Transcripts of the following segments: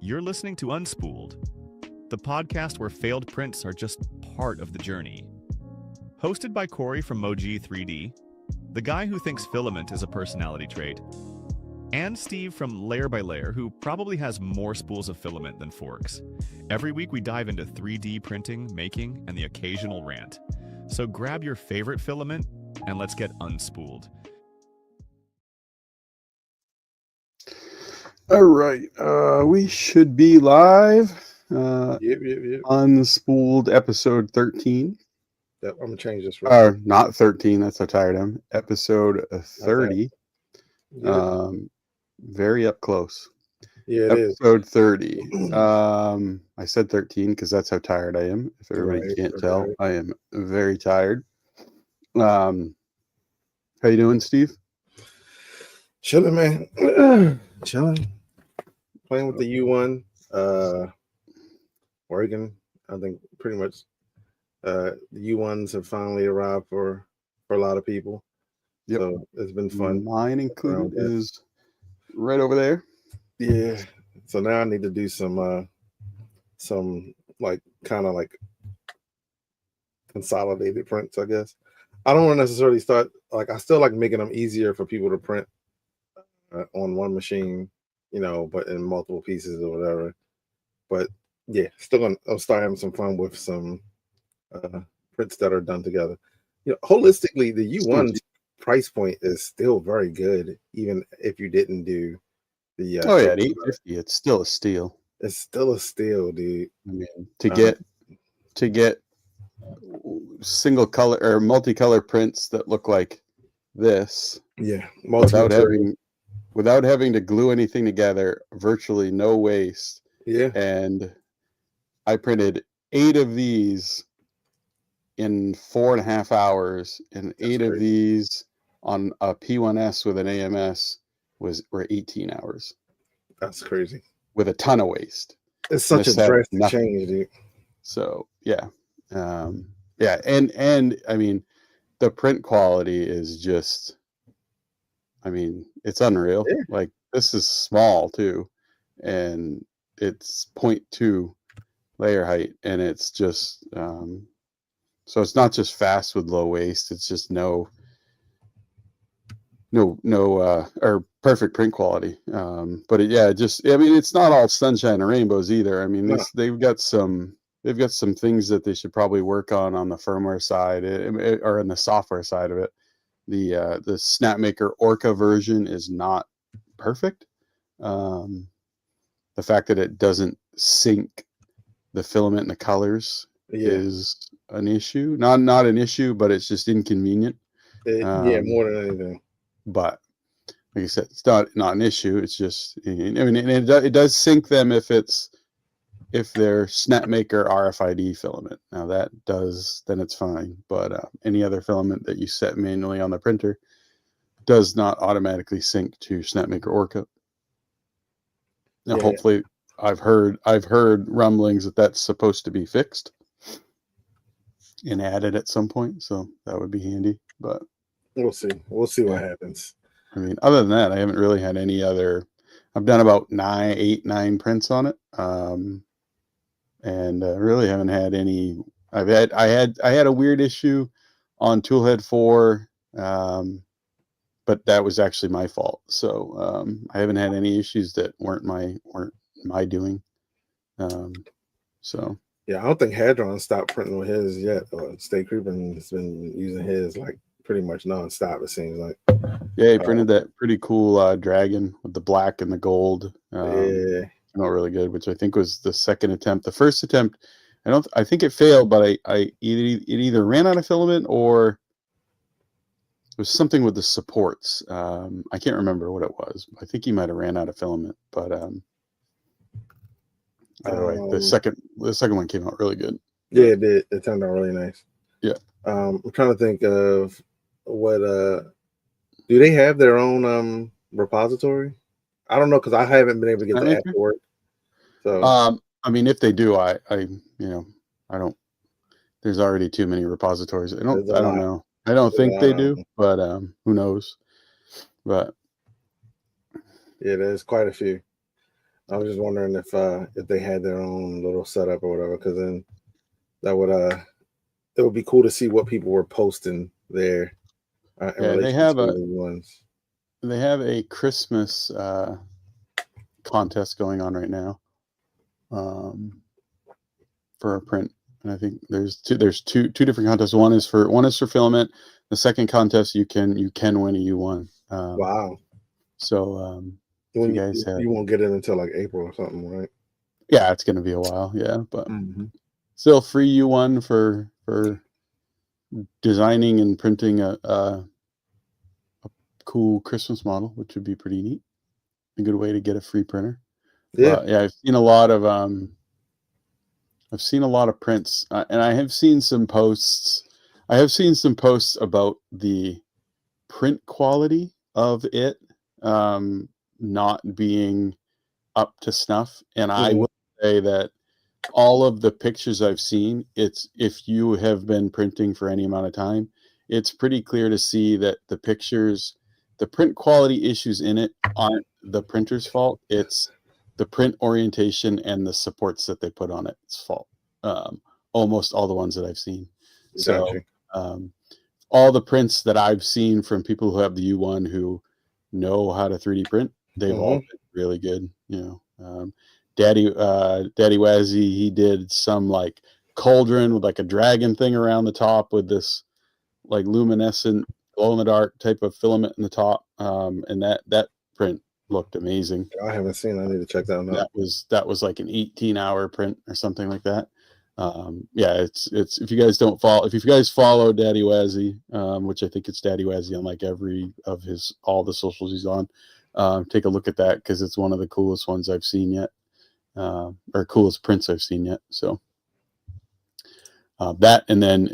You're listening to Unspooled, the podcast where failed prints are just part of the journey. Hosted by Corey from Moji 3D, the guy who thinks filament is a personality trait, and Steve from Layer by Layer, who probably has more spools of filament than forks. Every week we dive into 3D printing, making, and the occasional rant. So grab your favorite filament and let's get unspooled. All right, we should be live. Yep. Unspooled episode 13. Yep, I'm gonna change this. Or not 13. That's how tired I am. Episode 30. Yep. Very up close. Yeah, it is. Episode 30. I said 13 because that's how tired I am. If everybody can't tell, I am very tired. How you doing, Steve? Chilling, man. Chilling. Playing with the U1. Working. I think pretty much the U1s have finally arrived for a lot of people. Yep. So it's been fun. Mine included is right over there. Yeah. So now I need to do some like kind of like consolidated prints, I guess. I don't want to necessarily start like I still like making them easier for people to print on one machine, but in multiple pieces or whatever. But yeah, I'll start having some fun with some prints that are done together. Holistically, the U1 price point is still very good, even if you didn't do the. At $850, it's still a steal. It's still a steal, dude. I mean, to get single color or multicolor prints that look like this, yeah, without having to glue anything together, virtually no waste. Yeah. And I printed 8 of these in 4.5 hours, and That's 8 crazy. of these on a P1S with an AMS were 18 hours. That's crazy. With a ton of waste. It's such a drastic change, dude. So yeah. And I mean, the print quality is just, I mean, it's unreal. Yeah. Like, this is small too, and it's 0.2 layer height, and it's just so it's not just fast with low waste, it's just no or perfect print quality. But I mean, it's not all sunshine and rainbows either. I mean, they've got some things that they should probably work on the firmware side or in the software side of it. The Snapmaker Orca version is not perfect. The fact that it doesn't sync the filament and the colors is an issue. Not an issue, but it's just inconvenient. More than anything. But like I said, it's not an issue. It's just, I mean, it does sync them if they're Snapmaker RFID filament. Now then it's fine. But any other filament that you set manually on the printer does not automatically sync to Snapmaker Orca. Now, hopefully, I've heard rumblings that that's supposed to be fixed and added at some point. So that would be handy. But we'll see. We'll see what happens. I mean, other than that, I haven't really had any other. I've done about 9 prints on it. And really haven't had any. I had a weird issue on Toolhead 4, but that was actually my fault. So I haven't had any issues that weren't my doing. So yeah, I don't think Hadron stopped printing with his yet. Stay Creeping has been using his like pretty much nonstop. It seems like. Yeah, he printed that pretty cool dragon with the black and the gold. Not really good, which I think was the second attempt. The first attempt, I think it failed, but it either ran out of filament or it was something with the supports. I can't remember what it was. I think he might have ran out of filament, but either way, the second one came out really good. Yeah, it did. It turned out really nice. Yeah. I'm trying to think of what do they have their own repository? I don't know because I haven't been able to get the app to work. So I mean, if they do, I don't. There's already too many repositories. I don't know. I don't think they do, but who knows? But yeah, there's quite a few. I was just wondering if they had their own little setup or whatever, because then that would it would be cool to see what people were posting there in Yeah, relation to the ones. they have a Christmas contest going on right now for a print, and I think there's two different contests. One is for filament. The second contest you can win a U1. Wow. So if you guys have, you won't get it until like April or something, right? yeah, it's going to be a while. Yeah, but Mm-hmm. still free U1 for designing and printing a cool Christmas model, which would be pretty neat. A good way to get a free printer. Yeah. But yeah, I've seen a lot of prints, and I have seen some posts. I have seen some posts about the print quality of it not being up to snuff. And I will say that all of the pictures I've seen, it's, if you have been printing for any amount of time, it's pretty clear to see that the pictures, the print quality issues in it aren't the printer's fault. It's the print orientation and the supports that they put on it's fault. Almost all the ones that I've seen. So all the prints that I've seen from people who have the U1 who know how to 3D print, they've all been really good. You know, Daddy Wazzy, he did some like cauldron with like a dragon thing around the top with this like luminescent glow in the dark type of filament in the top, and that print looked amazing. I haven't seen. I need to check that out. That was like an 18-hour print or something like that. Yeah, it's if you guys follow Daddy Wazzy, which I think it's Daddy Wazzy on like every of all the socials he's on, take a look at that because it's one of the coolest ones I've seen yet, or coolest prints I've seen yet. So that and then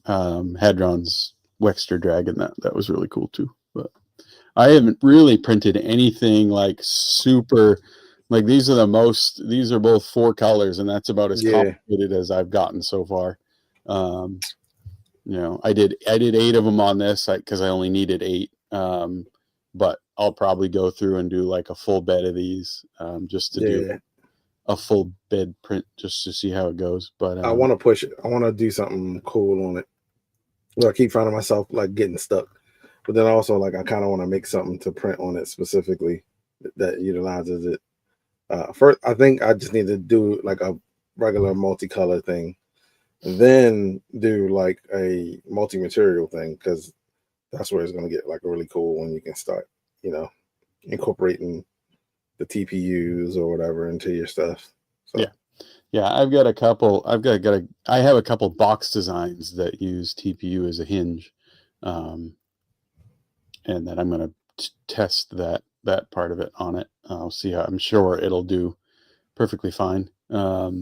Hadron's Wexter Dragon, that was really cool too. But I haven't really printed anything like super. Like these are both 4 colors, and that's about as complicated as I've gotten so far. You know, I did 8 of them on this because I only needed 8. But I'll probably go through and do like a full bed of these, just to do a full bed print just to see how it goes. But I want to push it. I want to do something cool on it. Well, I keep finding myself like getting stuck, but then also like I kind of want to make something to print on it specifically that utilizes it. First, I think I just need to do like a regular multicolor thing, and then do like a multi-material thing, because that's where it's going to get like really cool when you can start, incorporating the TPUs or whatever into your stuff. So. Yeah. I have a couple box designs that use TPU as a hinge, and then I'm going to test that part of it on it. I'll see how. I'm sure it'll do perfectly fine. But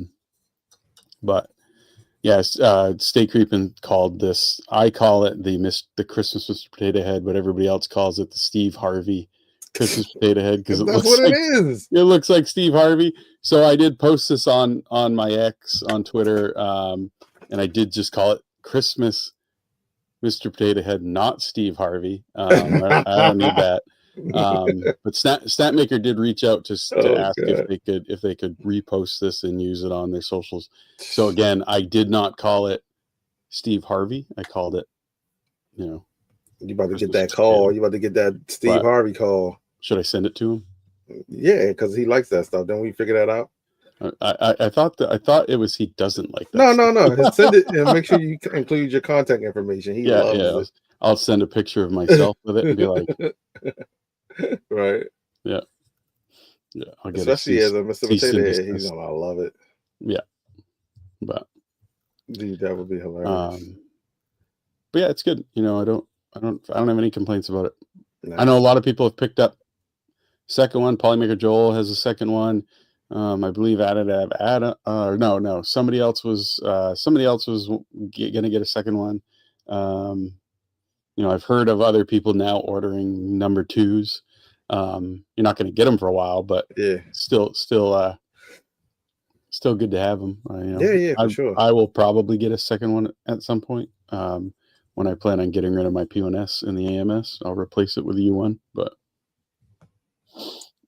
yes, Stay Creepin' called this. I call it the Christmas Mr. Potato Head, but everybody else calls it the Steve Harvey Christmas Potato Head because it looks like Steve Harvey. So I did post this on my X on Twitter, and I did just call it Christmas Mr. Potato Head, not Steve Harvey. I don't need that. But Snapmaker did reach out to ask if they could repost this and use it on their socials. So again, I did not call it Steve Harvey. I called it, you about to get that call. You about to get that Steve Harvey call. Should I send it to him? Yeah, because he likes that stuff. Don't we figure that out? I thought it was he doesn't like that. No. Send it and make sure you include your contact information. He loves it. I'll send a picture of myself with it and be like, right. Yeah. I'll get especially as a Mr. Potato Head, he's gonna love it. Yeah. But dude, that would be hilarious. But yeah, it's good. I don't have any complaints about it. Nice. I know a lot of people have picked up second one. Polymaker Joel has a second one. I believe somebody else was gonna get a second one. I've heard of other people now ordering number 2s. You're not going to get them for a while, but still good to have them. For sure. I will probably get a second one at some point. When I plan on getting rid of my P1S in the AMS, I'll replace it with a U1. But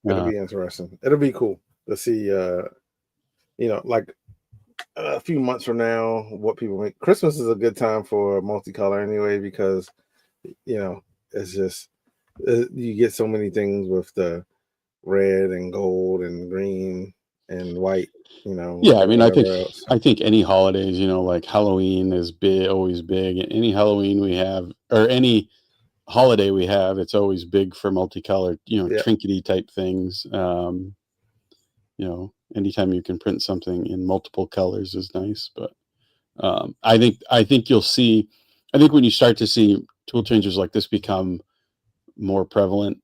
it'll be interesting. It'll be cool. to see, like a few months from now, what people make. Christmas is a good time for multicolor anyway, because it's just you get so many things with the red and gold and green and white, Yeah, I and mean, whatever else. I think any holidays, like Halloween is big, always big. Any Halloween we have, or any holiday we have, it's always big for multicolored, Yeah. trinkety type things. Anytime you can print something in multiple colors is nice. But I think you'll see. I think when you start to see tool changers like this become more prevalent,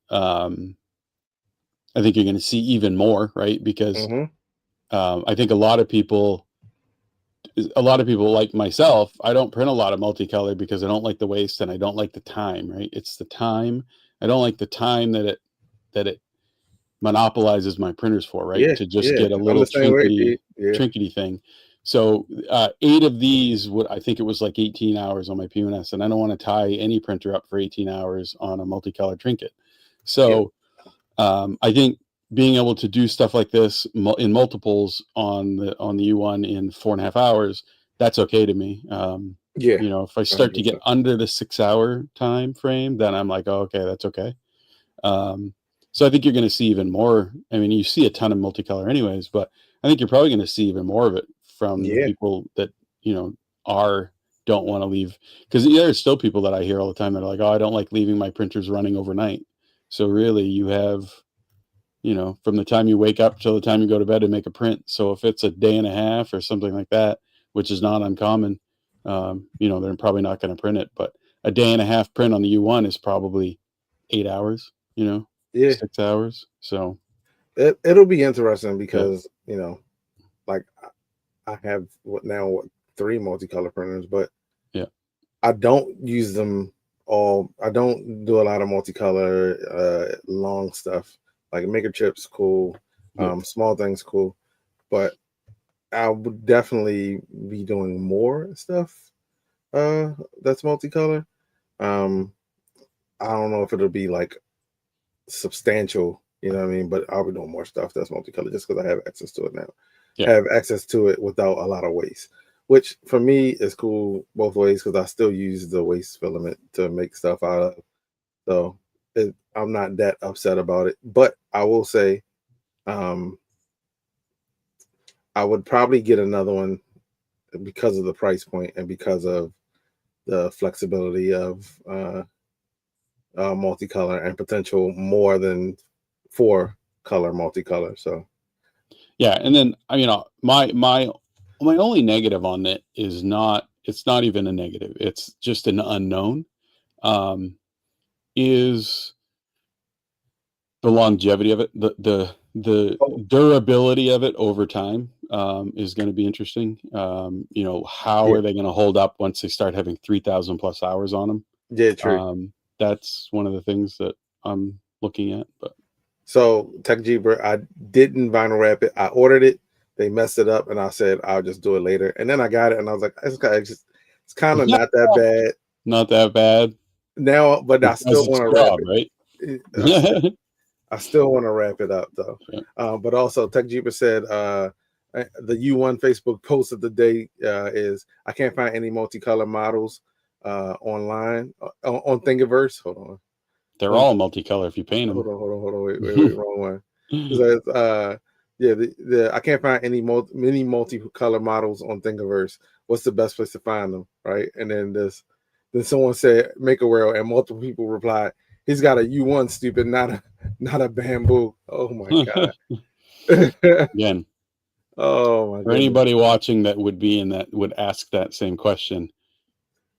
I think you're going to see even more, right? Because Mm-hmm. I think a lot of people like myself, I don't print a lot of multicolor because I don't like the waste and I don't like the time, right? It's the time. I don't like the time that it monopolizes my printers for, right? Yeah, To just yeah. get a I'm the little same way, dude. Yeah. trinkety thing. So 8 of these I think it was like 18 hours on my PMS, and I don't want to tie any printer up for 18 hours on a multicolored trinket. So I think being able to do stuff like this in multiples on the U1 in 4.5 hours, that's okay to me. Yeah. If I start to get 100%. under the 6-hour time frame, then I'm like, oh, okay, that's okay. So I think you're going to see even more. I mean, you see a ton of multicolor anyways, but I think you're probably going to see even more of it from the Yeah. people that, don't want to leave. Because there's still people that I hear all the time that are like, oh, I don't like leaving my printers running overnight. So really you have, from the time you wake up till the time you go to bed to make a print. So if it's a day and a half or something like that, which is not uncommon, they're probably not going to print it. But a day and a half print on the U1 is probably 8 hours, Yeah. 6 hours. So It'll be interesting yeah, because, like I have 3 multicolor printers, but yeah, I don't use them all. I don't do a lot of multicolor long stuff. Like maker chips, cool. yeah, Small things, cool. But I would definitely be doing more stuff that's multicolor. Um, I don't know if it'll be like substantial, you know what I mean? But I'll be doing more stuff that's multicolor just because I have access to it now. yeah, Have access to it without a lot of waste, which for me is cool both ways because I still use the waste filament to make stuff out of. So I'm not that upset about it. But I will say, um, I would probably get another one because of the price point and because of the flexibility of multicolor and potential more than 4-color multicolor. So yeah. And then my only negative on it is not. It's not even a negative. It's just an unknown. Is the longevity of it, the oh durability of it over time is going to be interesting. How yeah, are they going to hold up once they start having 3,000 plus hours on them? yeah, true. That's one of the things that I'm looking at. But So Tech Jeeper, I didn't vinyl wrap it. I ordered it. They messed it up, and I said I'll just do it later. And then I got it, and I was like, it's kind of yeah, not that bad not that bad. now. But It I does still its want to wrap job, right? it. Yeah. I still want to wrap it up though. But also, Tech Jeeper said the U1 Facebook post of the day is I can't find any multicolor models online on Thingiverse. Hold on. They're On all multicolor if you paint them. hold on, wait, wrong one. It says, yeah, the I can't find many multicolor models on Thingiverse. What's the best place to find them, right? And then someone said make a world, and multiple people replied, he's got a U1, stupid, not a bamboo. Oh my god. Again, Oh my for goodness, anybody watching that would ask that same question,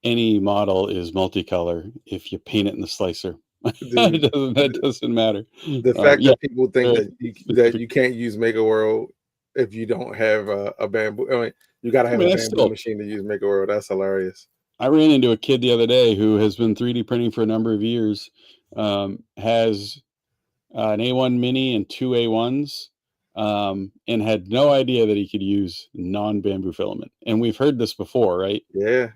any model is multicolor if you paint it in the slicer. dude. That doesn't matter. The fact Yeah, that people think very that specific. you can't use Make a World if you don't have a bamboo. I mean, you got to I have mean, a that's bamboo still. machine to use Make a World. That's hilarious. I ran into a kid the other day who has been 3D printing for a number of years. Has an A1 Mini and 2 A1s, and had no idea that he could use non-bamboo filament. And we've heard this before, right? Yeah,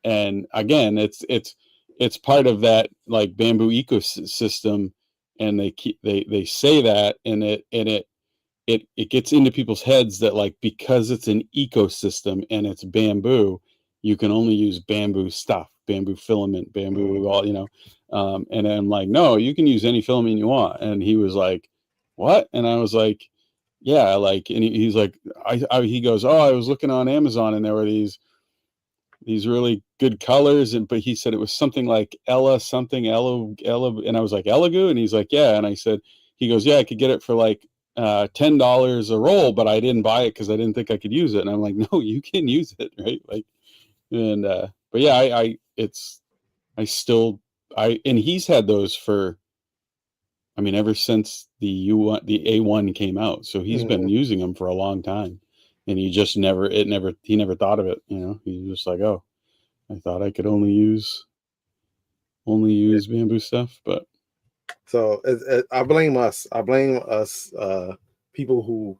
And again, it's part of that like bamboo ecosystem, and they say that, and it it gets into people's heads that like because it's an ecosystem and it's bamboo, you can only use bamboo stuff, bamboo filament, bamboo, all and I'm like, no, you can use any filament you want. And he was like, what? And I was like, yeah, like, and he's like, he goes, oh, I was looking on Amazon and there were these really good colors, but he said it was something like Ella, and I was like, Elegoo, and he's like, yeah, and I said, he goes, yeah, I could get it for like $10 a roll, but I didn't buy it because I didn't think I could use it. And I'm like, no, you can use it, right? Like, and but yeah, and he's had those for, I mean, ever since the A1 came out, so he's been using them for a long time, and he never thought of it. He's just like, oh, I thought I could only use bamboo stuff, but so I blame us. People who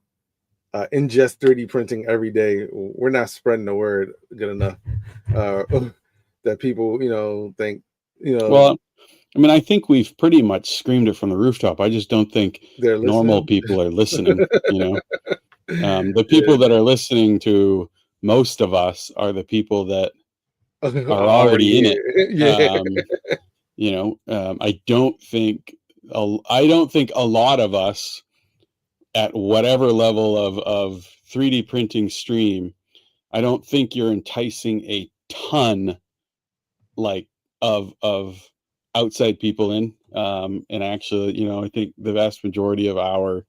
ingest 3D printing every day. We're not spreading the word good enough. That people, think, well, I mean, I think we've pretty much screamed it from the rooftop. I just don't think they're normal people are listening. The people that are listening to most of us are the people that are already in it. Yeah. I don't think a lot of us at whatever level of 3D printing stream, I don't think you're enticing a ton like of outside people in. And actually, I think the vast majority of our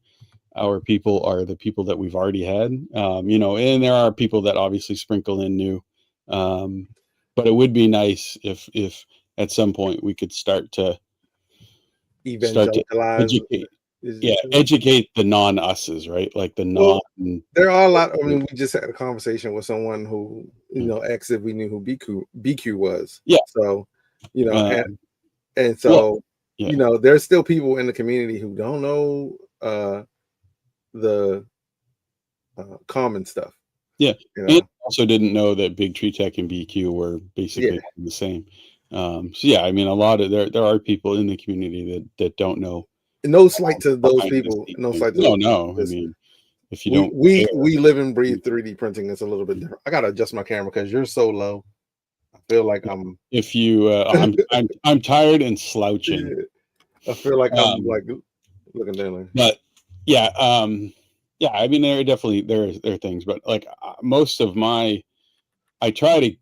people are the people that we've already had. And there are people that obviously sprinkle in new. But it would be nice if at some point we could start to educate. Yeah, educate the non-us's, right? Like the non. There are a lot. I mean, we just had a conversation with someone who asked if we knew who BQ was. Yeah. So, and so there's still people in the community who don't know the common stuff. Yeah. And also didn't know that Big Tree Tech and BQ were basically the same. So yeah, I mean, a lot of there are people in the community that don't know. No slight to those people. No slight to those people. I mean, if you don't, we live and breathe 3D printing. It's a little bit different. I gotta adjust my camera because you're so low. I feel like I'm. If you, I'm tired and slouching. I feel like I'm like looking down. But yeah, yeah. I mean, there are things, but like most of my, I try to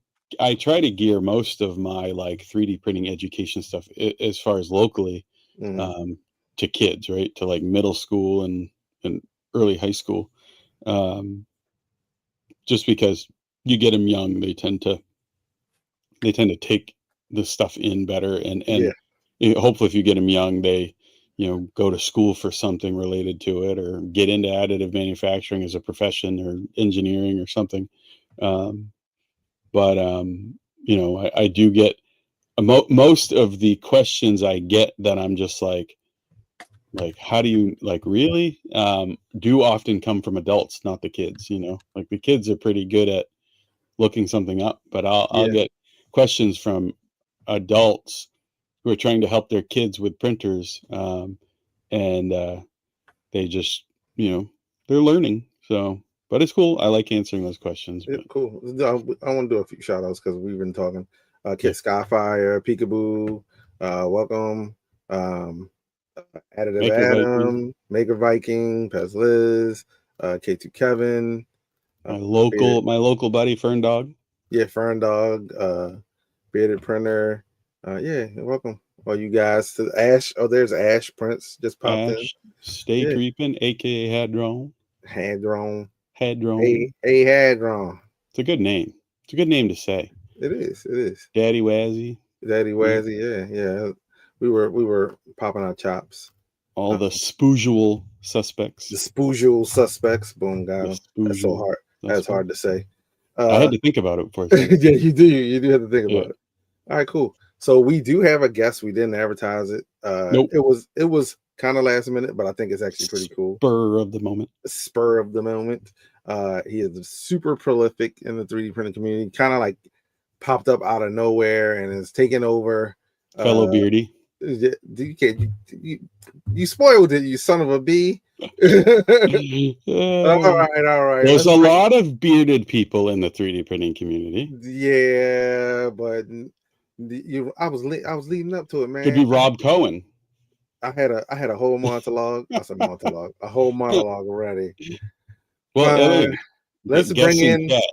gear most of my like 3D printing education stuff as far as locally. To kids, right? To like middle school and early high school. Just because you get them young, they tend to take the stuff in better. And hopefully if you get them young, they, go to school for something related to it or get into additive manufacturing as a profession or engineering or something. But I do get most of the questions I get that I'm just like how do you really do often come from adults, not the kids. Like the kids are pretty good at looking something up, but I'll get questions from adults who are trying to help their kids with printers, and they just they're learning. So but it's cool. I like answering those questions. It's cool. I want to do a few shout outs because we've been talking. Kid Skyfire, Peekaboo, welcome. Additive Adam, Maker Viking, Pez Liz, K2 Kevin, my local buddy Fern Dog. Yeah, Fern Dog, Bearded Printer. Welcome all you guys to Ash. Oh, there's Ash Prince just popped in. Stay creeping, aka Hadron. Hadron. A Hadron. It's a good name. It's a good name to say. It is. Daddy Wazzy. Yeah. We were popping our chops. All the spoosual suspects. The spoosual suspects. Boom, got them. That's so hard. That's hard to say. I had to think about it before. Yeah, you do. You do have to think about it. All right, cool. So we do have a guest. We didn't advertise it. Nope. It was kind of last minute, but I think it's actually pretty cool. Spur of the moment. He is super prolific in the 3D printing community. Kind of like popped up out of nowhere and is taking over. Fellow Beardy. You spoiled it, you son of a bee. All right. There's a lot of bearded people in the 3D printing community. Yeah, but I was leading up to it, man. Could be Rob Cohen. I had a whole monologue. I said monologue, a whole monologue already. Well, let's bring in that.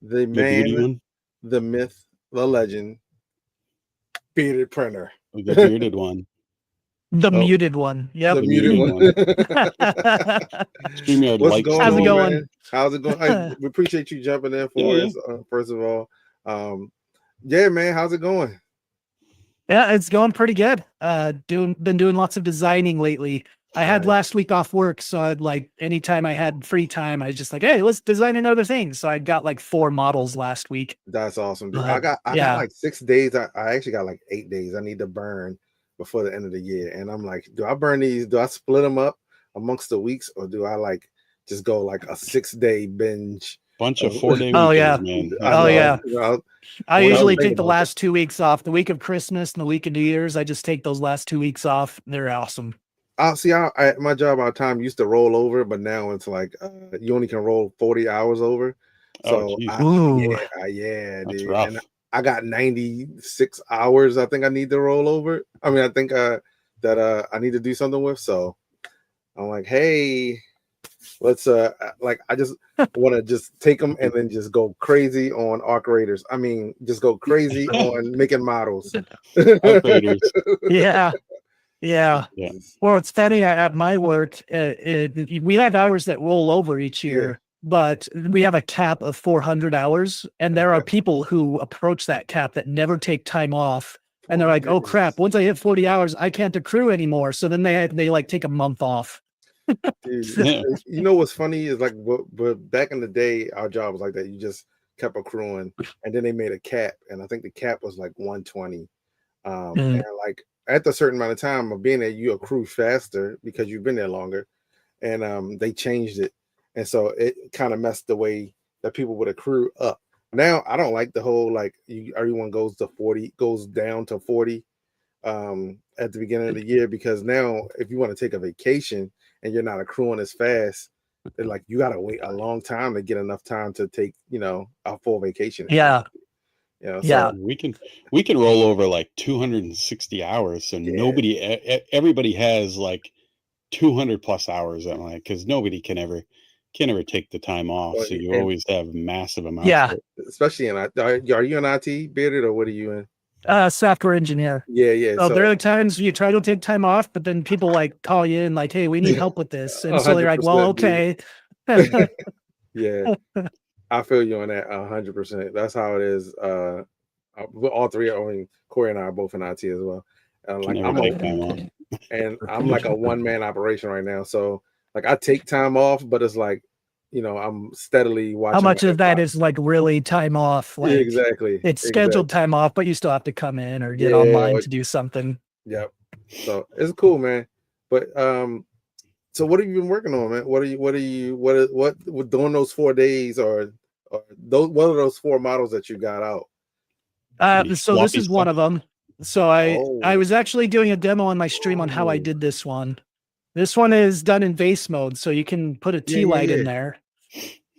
the man, the myth, the legend, bearded printer. The bearded one. The muted one. Yep. The muted one. What's going How's it going? Man? How's it going? We appreciate you jumping in for us. First of all, yeah, man. How's it going? Yeah, it's going pretty good. Been doing lots of designing lately. I had last week off work, so I'd like anytime I had free time, I was just like, hey, let's design another thing. So I got like 4 models last week. That's awesome, dude. I got like 6 days. I actually got like 8 days I need to burn before the end of the year. And I'm like, do I burn these? Do I split them up amongst the weeks, or do I like just go like a 6-day binge? Bunch of 4-day weekends, man. I usually take the last 2 weeks off. The week of Christmas and the week of New Year's, I just take those last 2 weeks off. They're awesome. My job, our time used to roll over, but now it's like you only can roll 40 hours over. So yeah, dude. Rough. And I got 96 hours. I think I need to roll over. I mean, I think that I need to do something with. So I'm like, hey, let's like I just want to just take them and then just go crazy on arc raiders. I mean, just go crazy on making models. Yeah. Well, it's funny at my work. We have hours that roll over each year, but we have a cap of 400 hours, and there are people who approach that cap that never take time off, and they're like, "Oh crap! Once I hit 40 hours, I can't accrue anymore." So then they like take a month off. Dude, you know what's funny is like, but back in the day, our job was like that. You just kept accruing, and then they made a cap, and I think the cap was like 120. And like at a certain amount of time of being there, you accrue faster because you've been there longer, and they changed it, and so it kind of messed the way that people would accrue up. Now I don't like the whole like everyone goes down to 40 at the beginning of the year, because now if you want to take a vacation and you're not accruing as fast, then like you gotta wait a long time to get enough time to take a full vacation. So we can roll over like 260 hours, so everybody has like 200 plus hours on like, because nobody can ever take the time off, so you always have massive amounts of it. Especially in are you in IT, Bearded, or what are you in? Software engineer. So there are times you try to take time off, but then people like call you in like, hey, we need help with this, and so they're like, well, okay. Yeah, I feel you on that 100%. That's how it is. All three. I mean, Corey and I are both in IT as well. Like I'm like a one-man operation right now. So like I take time off, but it's like, I'm steadily watching. How much of that is like really time off? Like, exactly. It's scheduled time off, but you still have to come in or get online to do something. Yep. So it's cool, man. But so what have you been working on, man? What during those 4 days or those, what are those 4 models that you got out? So this is one of them. So I was actually doing a demo on my stream on how I did this one. This one is done in vase mode, so you can put a tea light in there,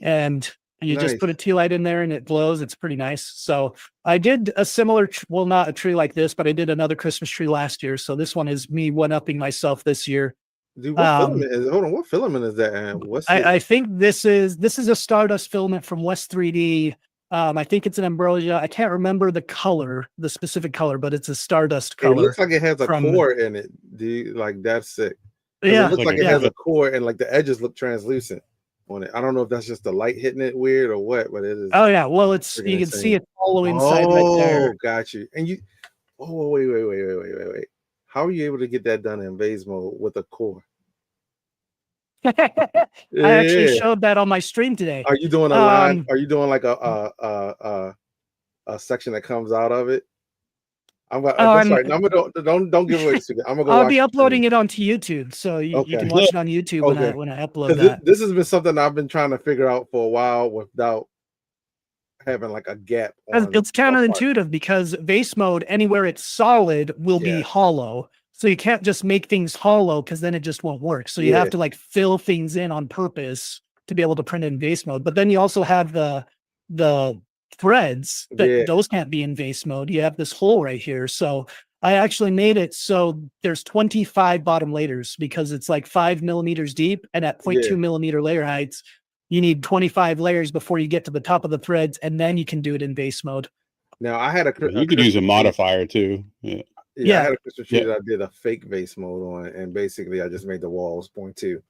and you just put a tea light in there and it glows. It's pretty nice. So I did a similar, well, not a tree like this, but I did another Christmas tree last year. So this one is me one-upping myself this year. Dude, what filament is? Hold on, what filament is that? I think this is a Stardust filament from West 3D. I think it's an ambrosia. I can't remember the specific color, but it's a Stardust color. It looks like it has a core in it. Dude, like that's sick. Yeah, it looks like it has a core, and like the edges look translucent on it. I don't know if that's just the light hitting it weird or what, but it is. Oh yeah, well you can see it all inside right there. Oh, got you. And you. Oh wait. How are you able to get that done in vase mode with a core? I actually showed that on my stream today. Are you doing a line? Are you doing like a section that comes out of it? Sorry. Don't give away. I'm gonna go. I'll be uploading it onto YouTube, so you can watch it on YouTube when I upload that. This has been something I've been trying to figure out for a while without having like a gap. It's counterintuitive because vase mode, anywhere it's solid, will be hollow. So you can't just make things hollow because then it just won't work. So you have to like fill things in on purpose to be able to print it in vase mode. But then you also have the threads that those can't be in vase mode. You have this hole right here. So I actually made it so there's 25 bottom layers because it's like 5 millimeters deep, and at 0.2 millimeter layer heights, you need 25 layers before you get to the top of the threads, and then you can do it in vase mode. Now I had you could use a modifier too. Yeah, I had a crystal sheet that I did a fake vase mode on, and basically I just made the walls 0.2.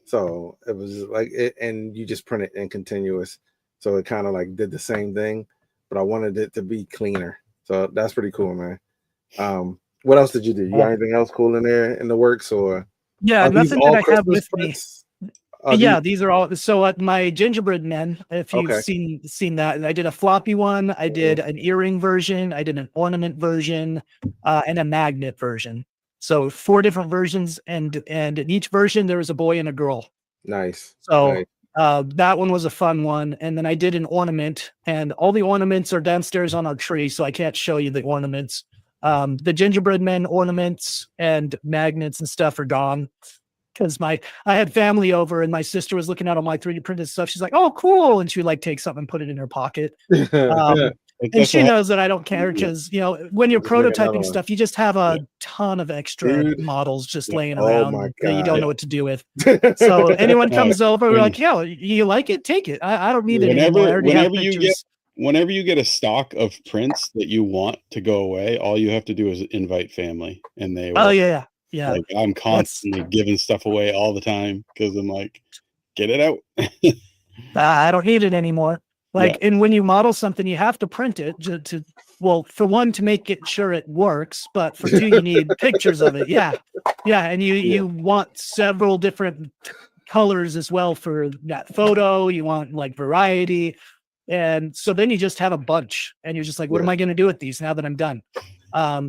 So it was like it, and you just print it in continuous. So it kind of like did the same thing, but I wanted it to be cleaner. So that's pretty cool, man. What else did you do? You got anything else cool in there in the works, or nothing that I have with me. These are all. So my gingerbread men, if you've seen that, I did a floppy one, I did an earring version, I did an ornament version, and a magnet version. So 4 different versions, and in each version there was a boy and a girl. Nice. So that one was a fun one. And then I did an ornament, and all the ornaments are downstairs on our tree, so I can't show you the ornaments. The gingerbread men ornaments and magnets and stuff are gone. Because I had family over, and my sister was looking at all my 3D printed stuff. She's like, "Oh, cool!" And she would like take something and put it in her pocket. And she knows that I don't care because when you're prototyping stuff, you just have a ton of extra models just laying around that you don't know what to do with. So anyone comes over, we're like, "Yo, you like it? Take it. I don't need it anymore." Whenever you get a stock of prints that you want to go away, all you have to do is invite family, and they will. Oh yeah. Like I'm constantly giving stuff away all the time because I'm like, get it out. I don't need it anymore. And when you model something, you have to print it for one, to make it sure it works, but for 2, you need pictures of it. Yeah. And you want several different colors as well for that photo. You want like variety. And so then you just have a bunch, and you're just like, what am I going to do with these now that I'm done?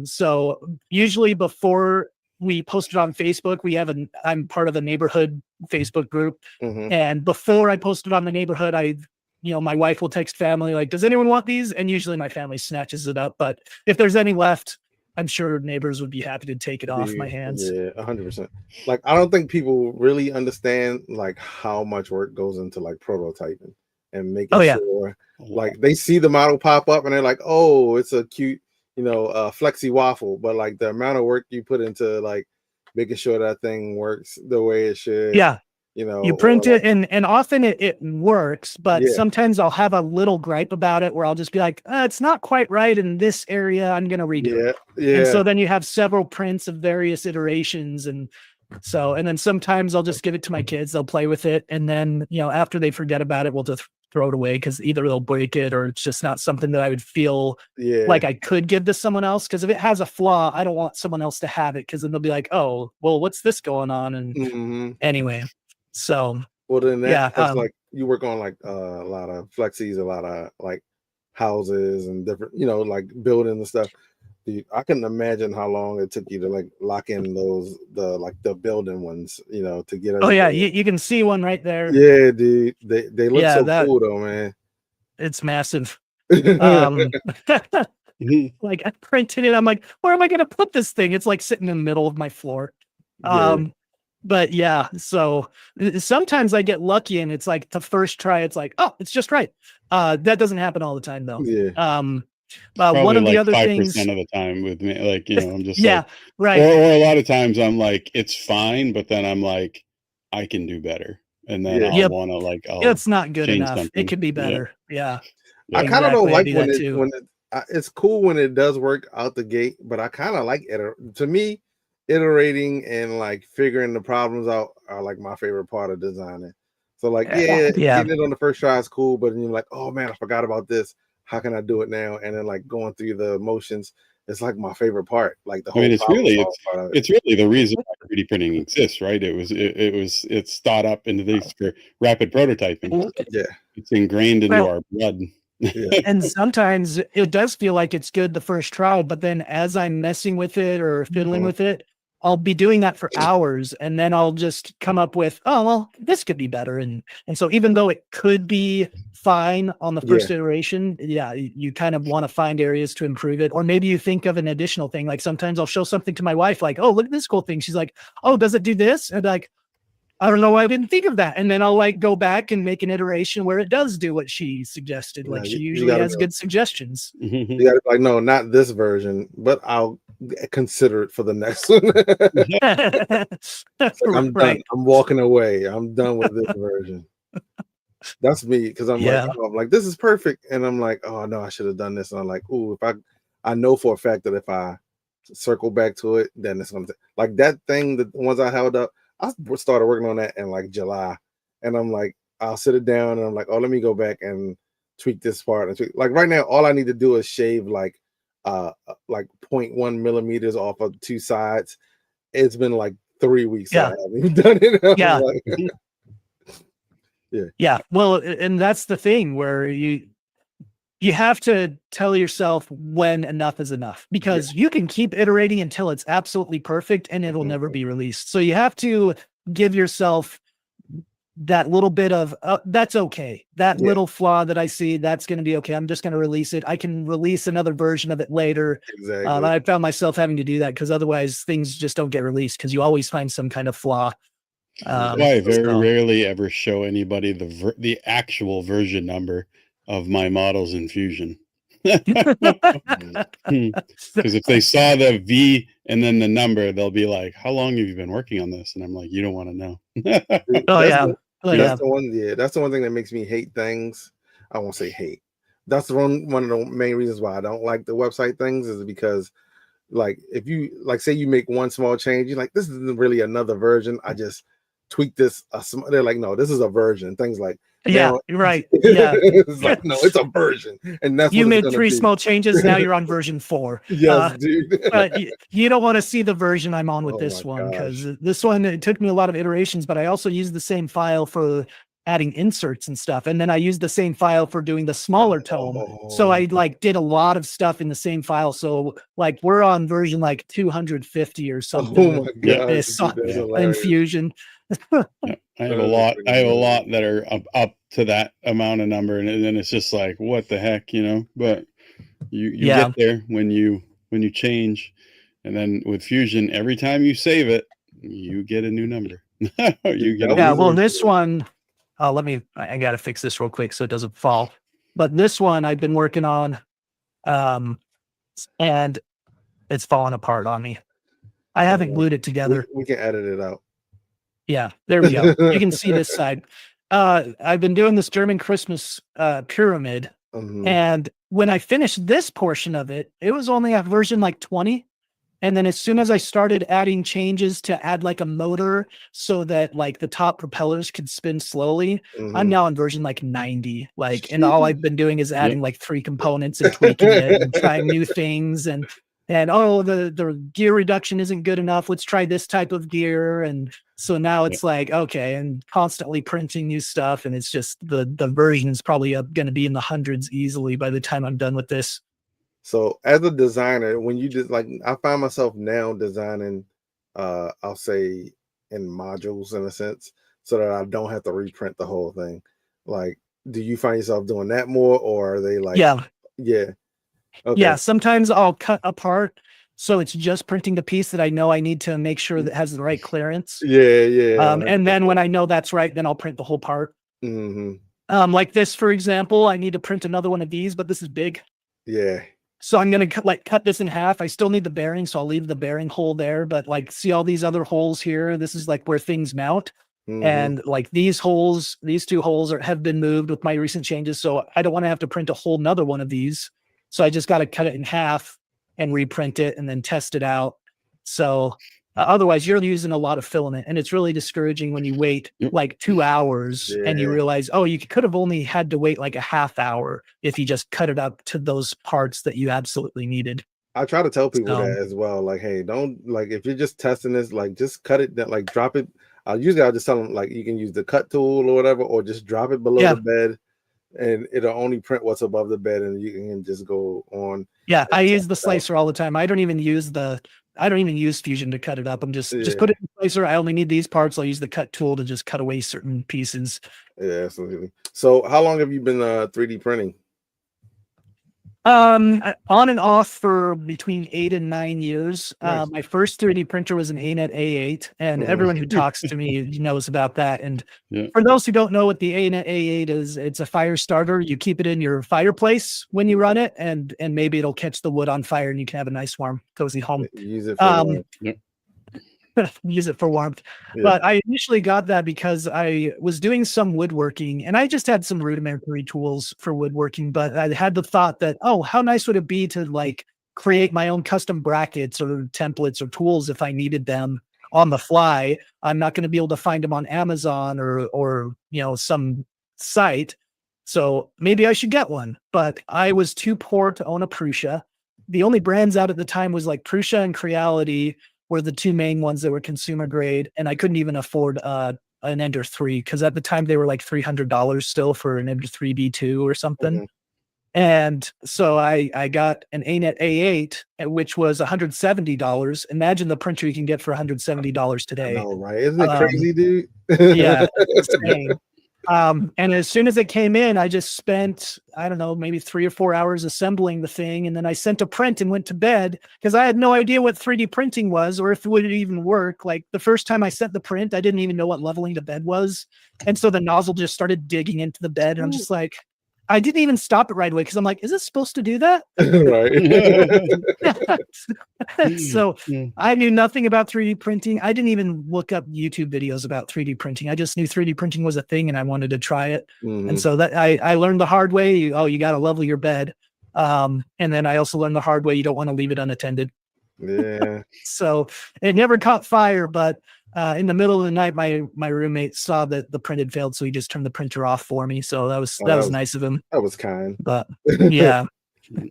So usually before we post it on Facebook, I'm part of a neighborhood Facebook group. And before I post it on the neighborhood, my wife will text family, like, does anyone want these? And usually my family snatches it up. But if there's any left, I'm sure neighbors would be happy to take it off my hands. Yeah, 100%. Like, I don't think people really understand like how much work goes into like prototyping and making sure like they see the model pop up and they're like, oh, it's a cute, flexi waffle, but like the amount of work you put into like making sure that thing works the way it should. You print it, and often it works, but sometimes I'll have a little gripe about it where I'll just be like, it's not quite right in this area, I'm gonna redo it. And so then you have several prints of various iterations, and then sometimes I'll just give it to my kids, they'll play with it, and then after they forget about it, we'll just throw it away because either they'll break it or it's just not something that I would feel like I could give to someone else. Because if it has a flaw, I don't want someone else to have it, because then they'll be like, oh, well, what's this going on? And anyway, so then that's like you work on like a lot of flexis, a lot of like houses and different, like building and stuff. Dude, I couldn't imagine how long it took you to like lock in the building ones, to get. Oh yeah, you can see one right there. Yeah, dude, they look so cool though, man. It's massive. Like I printed it, I'm like, where am I gonna put this thing? It's like sitting in the middle of my floor. But yeah, so sometimes I get lucky and it's like the first try, it's like, oh, it's just right. That doesn't happen all the time though. One of the other 5% things of the time with me, like, I'm just right. Or a lot of times I'm like, it's fine, but then I'm like, I can do better, and then I'll want to like, it's not good enough. Something. It could be better. Yeah. I kind of don't like when it's cool when it does work out the gate, but I kind of like it. To me, iterating and like figuring the problems out are like my favorite part of designing. So like, getting it on the first try is cool, but then you're like, oh man, I forgot about this. How can I do it now? And then like going through the motions, it's like my favorite part. Like the whole. It's really the reason why 3D printing exists, right? It's thought up into these for rapid prototyping. Yeah, it's ingrained into our blood. And sometimes it does feel like it's good the first try, but then as I'm messing with it or fiddling with it, I'll be doing that for hours, and then I'll just come up with, oh, well, this could be better. And so even though it could be fine on the first iteration, you kind of want to find areas to improve it. Or maybe you think of an additional thing. Like sometimes I'll show something to my wife, like, oh, look at this cool thing. She's like, oh, does it do this? And like, I don't know why I didn't think of that. And then I'll like go back and make an iteration where it does do what she suggested. Like she usually has good suggestions. You gotta like, no, not this version, but I'll consider it for the next one. Like, I'm done. I'm walking away. I'm done with this version. That's me, because I'm like, this is perfect. And I'm like, oh no, I should have done this. And I'm like, ooh, if I know for a fact that if I circle back to it, then it's gonna like that thing, the ones I held up. I started working on that in like July, and I'm like, I'll sit it down and I'm like, oh, let me go back and tweak this part. And like right now, all I need to do is shave like 0.1 millimeters off of two sides. It's been like 3 weeks. I haven't even done it. Yeah. Like, yeah. Well, and that's the thing where you have to tell yourself when enough is enough, because you can keep iterating until it's absolutely perfect and it'll never be released. So you have to give yourself that little bit of, that's okay. That little flaw that I see, that's going to be okay. I'm just going to release it. I can release another version of it later. Exactly. I found myself having to do that because otherwise things just don't get released because you always find some kind of flaw. I very rarely ever show anybody the actual version number of my models in Fusion. Because if they saw the V and then the number, they'll be like, how long have you been working on this? And I'm like, you don't want to know. That's the one thing that makes me hate things. I won't say hate. That's one of the main reasons why I don't like the website things, is because like if you like say you make one small change, you're like, this isn't really another version. I just tweak this. They're like, no, this is a version. Things like, you're right. Yeah. It's like, no, it's a version. And that's you made 3 small changes. Now you're on version 4. Yes, dude. But you don't want to see the version I'm on with this one, because this one, it took me a lot of iterations, but I also used the same file for adding inserts and stuff. And then I used the same file for doing the smaller tome. So I like did a lot of stuff in the same file. So like we're on version like 250 or something. Oh my God. In Fusion. I have a lot that are up to that amount of number, and then it's just like, what the heck, but you get there when you change. And then with Fusion, every time you save it, you get a new number. Well, this one, I gotta fix this real quick so it doesn't fall. But this one I've been working on, and it's falling apart on me. I haven't glued it together. We can edit it out. Yeah, there we go. You can see this side. I've been doing this German Christmas pyramid, and when I finished this portion of it, it was only at version like 20. And then as soon as I started adding changes to add like a motor so that like the top propellers could spin slowly, I'm now on version like 90. Like, and all I've been doing is adding like 3 components and tweaking it and trying new things. And the gear reduction isn't good enough. Let's try this type of gear. And so now it's like, okay, and constantly printing new stuff. And it's just the version is probably going to be in the hundreds easily by the time I'm done with this. So as a designer, when you just like, I find myself now designing, I'll say in modules in a sense, so that I don't have to reprint the whole thing. Like, do you find yourself doing that more, or are they like, okay. Yeah, sometimes I'll cut apart, so it's just printing the piece that I know I need to make sure that has the right clearance. And then when I know that's right, then I'll print the whole part. Like this, for example, I need to print another one of these, but this is big. So I'm going to cut this in half. I still need the bearing, so I'll leave the bearing hole there. But like, see all these other holes here? This is like where things mount. And like these 2 holes have been moved with my recent changes. So I don't want to have to print a whole nother one of these. So I just got to cut it in half and reprint it and then test it out. So otherwise you're using a lot of filament, and it's really discouraging when you wait like 2 hours and you realize, oh, you could have only had to wait like a half hour if you just cut it up to those parts that you absolutely needed. I try to tell people that as well. Like, hey, don't, like, if you're just testing this, like, just cut it, like, drop it. Usually I'll just tell them, like, you can use the cut tool or whatever, or just drop it below the bed, and it'll only print what's above the bed, and you can just go on. Yeah, I use the slicer all the time. I don't even use the I don't even use Fusion to cut it up. I'm just put it in Slicer. I only need these parts. I'll use the cut tool to just cut away certain pieces. Yeah, absolutely. So how long have you been 3D printing? On and off for between 8 and 9 years. Nice. My first 3D printer was an ANET A8, and everyone who talks to me knows about that. And for those who don't know what the ANET A8 is, it's a fire starter. You keep it in your fireplace when you run it, and maybe it'll catch the wood on fire, and you can have a nice, warm, cozy home. Use it for use it for warmth. But I initially got that because I was doing some woodworking, and I just had some rudimentary tools for woodworking, but I had the thought that, oh, how nice would it be to like create my own custom brackets or templates or tools if I needed them on the fly. I'm not going to be able to find them on Amazon or some site. So maybe I should get one, but I was too poor to own a Prusa. The only brands out at the time was like Prusa and Creality were the two main ones that were consumer grade, and I couldn't even afford an Ender 3 because at the time they were like $300 still for an Ender 3 B2 or something. And so I got an ANET A8, which was $170. Imagine the printer you can get for $170 today. No, right? Isn't it crazy, dude? Yeah, it's insane. And as soon as it came in, I just spent, I don't know, maybe 3 or 4 hours assembling the thing. And then I sent a print and went to bed because I had no idea what 3D printing was or if it would even work. Like the first time I sent the print, I didn't even know what leveling the bed was. And so the nozzle just started digging into the bed. And I'm just like, I didn't even stop it right away because I'm like, is it supposed to do that? Right. So I knew nothing about 3D printing. I didn't even look up YouTube videos about 3D printing. I just knew 3D printing was a thing and I wanted to try it. And so that I learned the hard way. You got to level your bed. And then I also learned the hard way. You don't want to leave it unattended. Yeah. So it never caught fire, but in the middle of the night, my roommate saw that the print had failed, so he just turned the printer off for me. So that was nice of him. That was kind. But yeah,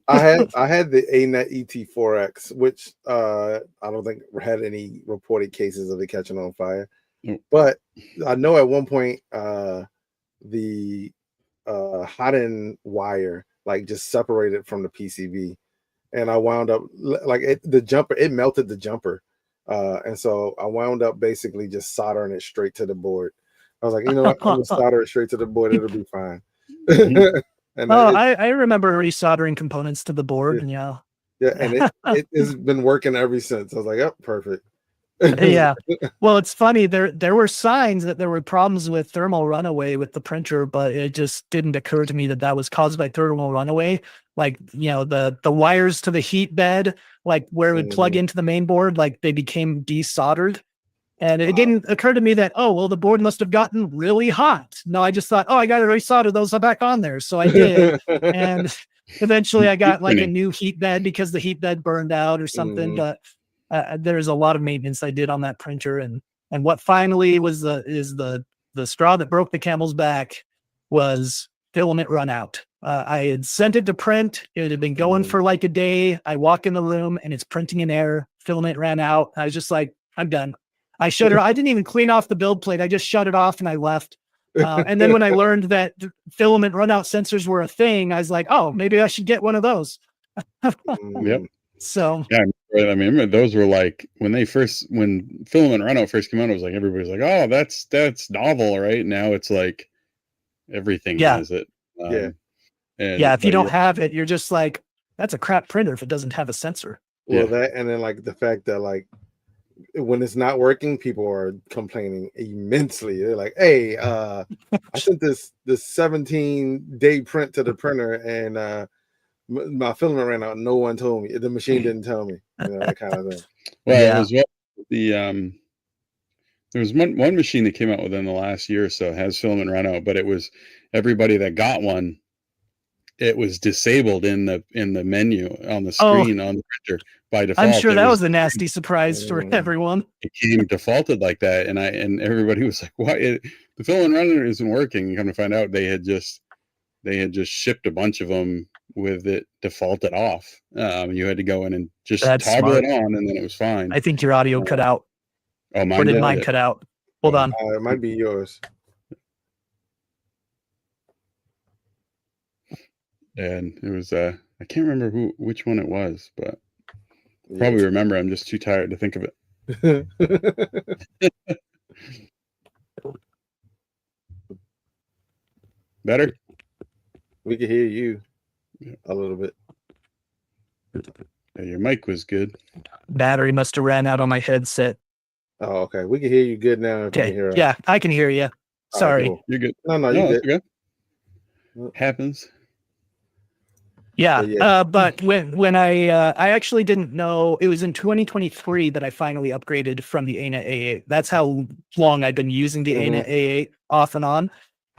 I had the ANET ET4X, which I don't think had any reported cases of it catching on fire. But I know at one point the hot end wire like just separated from the PCB, and I wound up like it melted the jumper. And so I wound up basically just soldering it straight to the board. I was like, you know what? I'm gonna solder it straight to the board. It'll be fine. And I remember resoldering components to the board. And and it has been working ever since. I was like, oh, perfect. Yeah. Well, it's funny. There were signs that there were problems with thermal runaway with the printer, but it just didn't occur to me that was caused by thermal runaway. Like, the wires to the heat bed, like where it would plug into the main board, like they became desoldered. And it didn't occur to me that, oh, well, the board must have gotten really hot. No, I just thought, oh, I got to resolder those back on there. So I did. And eventually I got like a new heat bed because the heat bed burned out or something. But there's a lot of maintenance I did on that printer. And what finally was the straw that broke the camel's back was filament run out. I had sent it to print. It had been going for like a day. I walk in the room and it's printing in air. Filament ran out. I was just like, I'm done. I shut it. I didn't even clean off the build plate. I just shut it off and I left. And then when I learned that filament run out sensors were a thing, I was like, oh, maybe I should get one of those. Yep. So yeah, I remember those were like when filament run out first came out, it was like everybody's like, oh, that's novel, right? Now it's like everything has it. If you don't have it, you're just like, that's a crap printer if it doesn't have a sensor. Well, that and then like the fact that like when it's not working, people are complaining immensely. They're like, hey, I sent this 17-day print to the printer and my filament ran out. No one told me. The machine didn't tell me. That kind of thing. Well, it was there was one machine that came out within the last year or so has filament run out, but it was everybody that got one, it was disabled in the menu on the screen on the printer by default. I'm sure that was a nasty surprise for everyone. It came defaulted like that, and everybody was like, "Why the filament runner isn't working?" And come to find out, they had just shipped a bunch of them with it defaulted off. You had to go in and just toggle it on, and then it was fine. I think your audio cut out. Oh, mine did. Mine cut out? Hold on. It might be yours. And it was I can't remember which one it was, but Probably remember. I'm just too tired to think of it. Better? We can hear you a little bit. Yeah, your mic was good. Battery must have ran out on my headset. Oh, okay. We can hear you good now. If you can hear us. Yeah, I can hear you. Sorry. Right, cool. You're good. No, you're good. Okay. Happens. Yeah, but when I actually didn't know, it was in 2023 that I finally upgraded from the ANET A8. That's how long I've been using the ANET A8 off and on.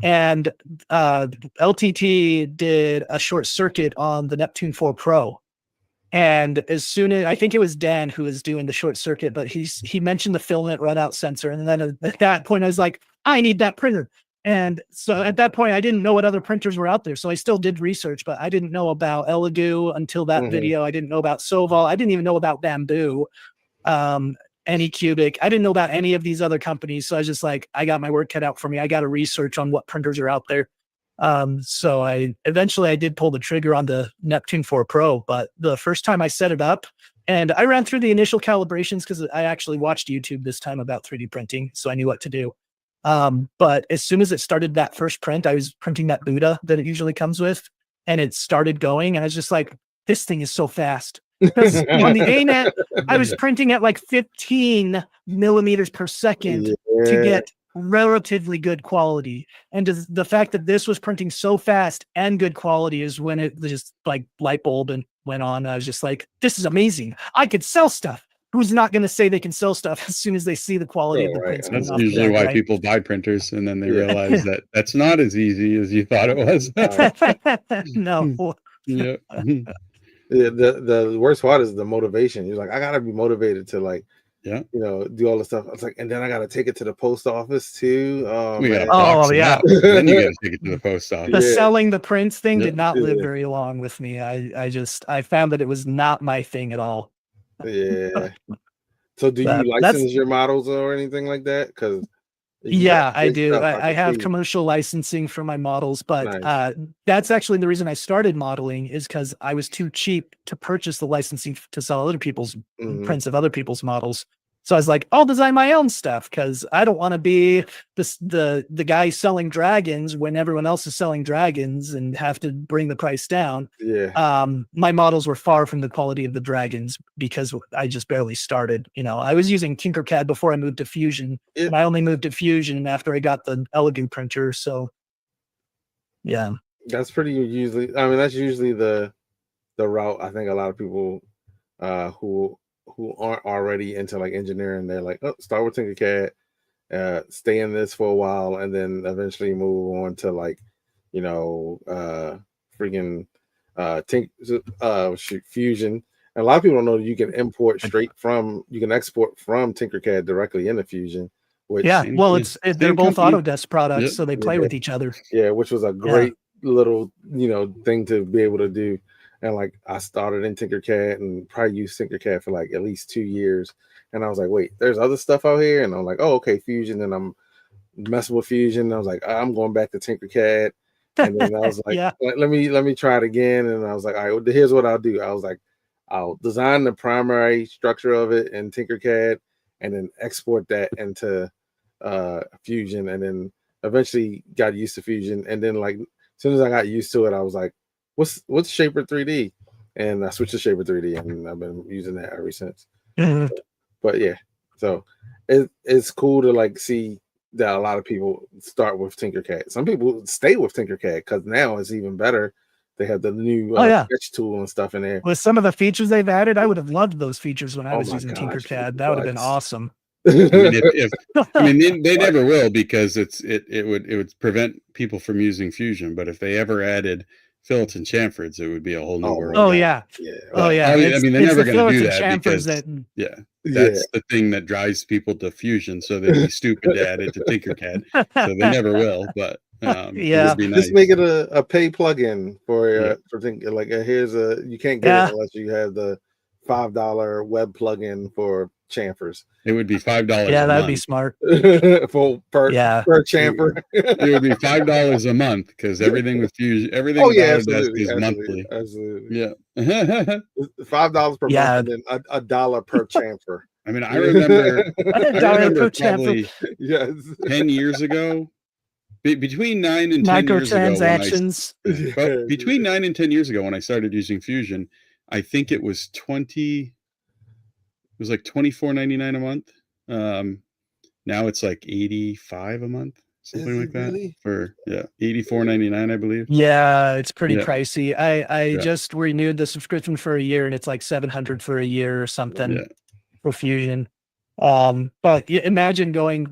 And LTT did a short circuit on the Neptune 4 Pro. And as soon as I think it was Dan who was doing the short circuit, but he mentioned the filament runout sensor. And then at that point, I was like, I need that printer. And so at that point, I didn't know what other printers were out there. So I still did research, but I didn't know about Elegoo until that video. I didn't know about Soval. I didn't even know about Bamboo, Anycubic. I didn't know about any of these other companies. So I was just like, I got my work cut out for me. I got to research on what printers are out there. So I eventually did pull the trigger on the Neptune 4 Pro, but the first time I set it up, and I ran through the initial calibrations because I actually watched YouTube this time about 3D printing, so I knew what to do. But as soon as it started that first print, I was printing that Buddha that it usually comes with, and it started going, and I was just like, this thing is so fast. Because on the ANET, I was printing at like 15 millimeters per second to get relatively good quality. And the fact that this was printing so fast and good quality is when it just like light bulb and went on. I was just like, this is amazing. I could sell stuff. Who's not going to say they can sell stuff as soon as they see the quality of the prints? That's usually why people buy printers, and then they realize that that's not as easy as you thought it was. No. Yeah. The worst part is the motivation. You're like, I gotta be motivated to like, do all the stuff. I was like, and then I gotta take it to the post office too. Yeah. Then you gotta take it to the post office. The selling the prints thing did not live very long with me. I found that it was not my thing at all. Yeah. So do you license your models or anything like that? Because I do. I have commercial licensing for my models, but that's actually the reason I started modeling is because I was too cheap to purchase the licensing to sell other people's prints of other people's models. So I was like, I'll design my own stuff because I don't want to be the guy selling dragons when everyone else is selling dragons and have to bring the price down. Yeah. My models were far from the quality of the dragons because I just barely started. I was using Tinkercad before I moved to Fusion, and I only moved to Fusion after I got the Elegoo printer. So, yeah, that's pretty usually. I mean, that's usually the route. I think a lot of people who aren't already into like engineering, they're like, oh, start with Tinkercad, stay in this for a while, and then eventually move on to like, freaking Fusion. And a lot of people don't know that you can export from Tinkercad directly into Fusion. Which, they're both Autodesk products, so they play with each other. Yeah, which was a great little thing to be able to do. And like I started in Tinkercad and probably used Tinkercad for like at least 2 years. And I was like, wait, there's other stuff out here. And I'm like, oh, okay, Fusion. And I'm messing with Fusion. And I was like, I'm going back to Tinkercad. And then I was like, let me try it again. And I was like, all right, here's what I'll do. I was like, I'll design the primary structure of it in Tinkercad and then export that into Fusion. And then eventually got used to Fusion. And then like as soon as I got used to it, I was like, what's Shaper 3D? And I switched to Shaper 3D, and I've been using that ever since. But yeah, so it's cool to like see that a lot of people start with Tinkercad. Some people stay with Tinkercad because now it's even better. They have the new sketch tool and stuff in there. With some of the features they've added, I would have loved those features when I was using Tinkercad. That would have been awesome. I mean, they never will because it would prevent people from using Fusion. But if they ever added fillets and chamfers, it would be a whole new world. Oh yeah. I mean, they're never going to do that because that's the thing that drives people to Fusion. So they'd be stupid to add it to Tinkercad. So they never will. But it would be nice. Just make it a pay plugin for like here's you can't get it unless you have the $5 web plugin for chamfers. It would be $5. Yeah, that'd be smart. for per chamfer. It would be $5 a month because everything with Fusion, everything with Autodesk is monthly. Absolutely. Yeah. $5 per month and then a dollar per chamfer. I mean, I remember probably 10 years ago, between 9 and 10 years ago, between 9 and 10 years ago when I started using Fusion, I think it was like $24.99 a month. Now it's like $85 a month, something like that. Really? For $84.99, I believe. Yeah, it's pretty pricey. I just renewed the subscription for a year, and it's like $700 for a year or something for Fusion. But imagine going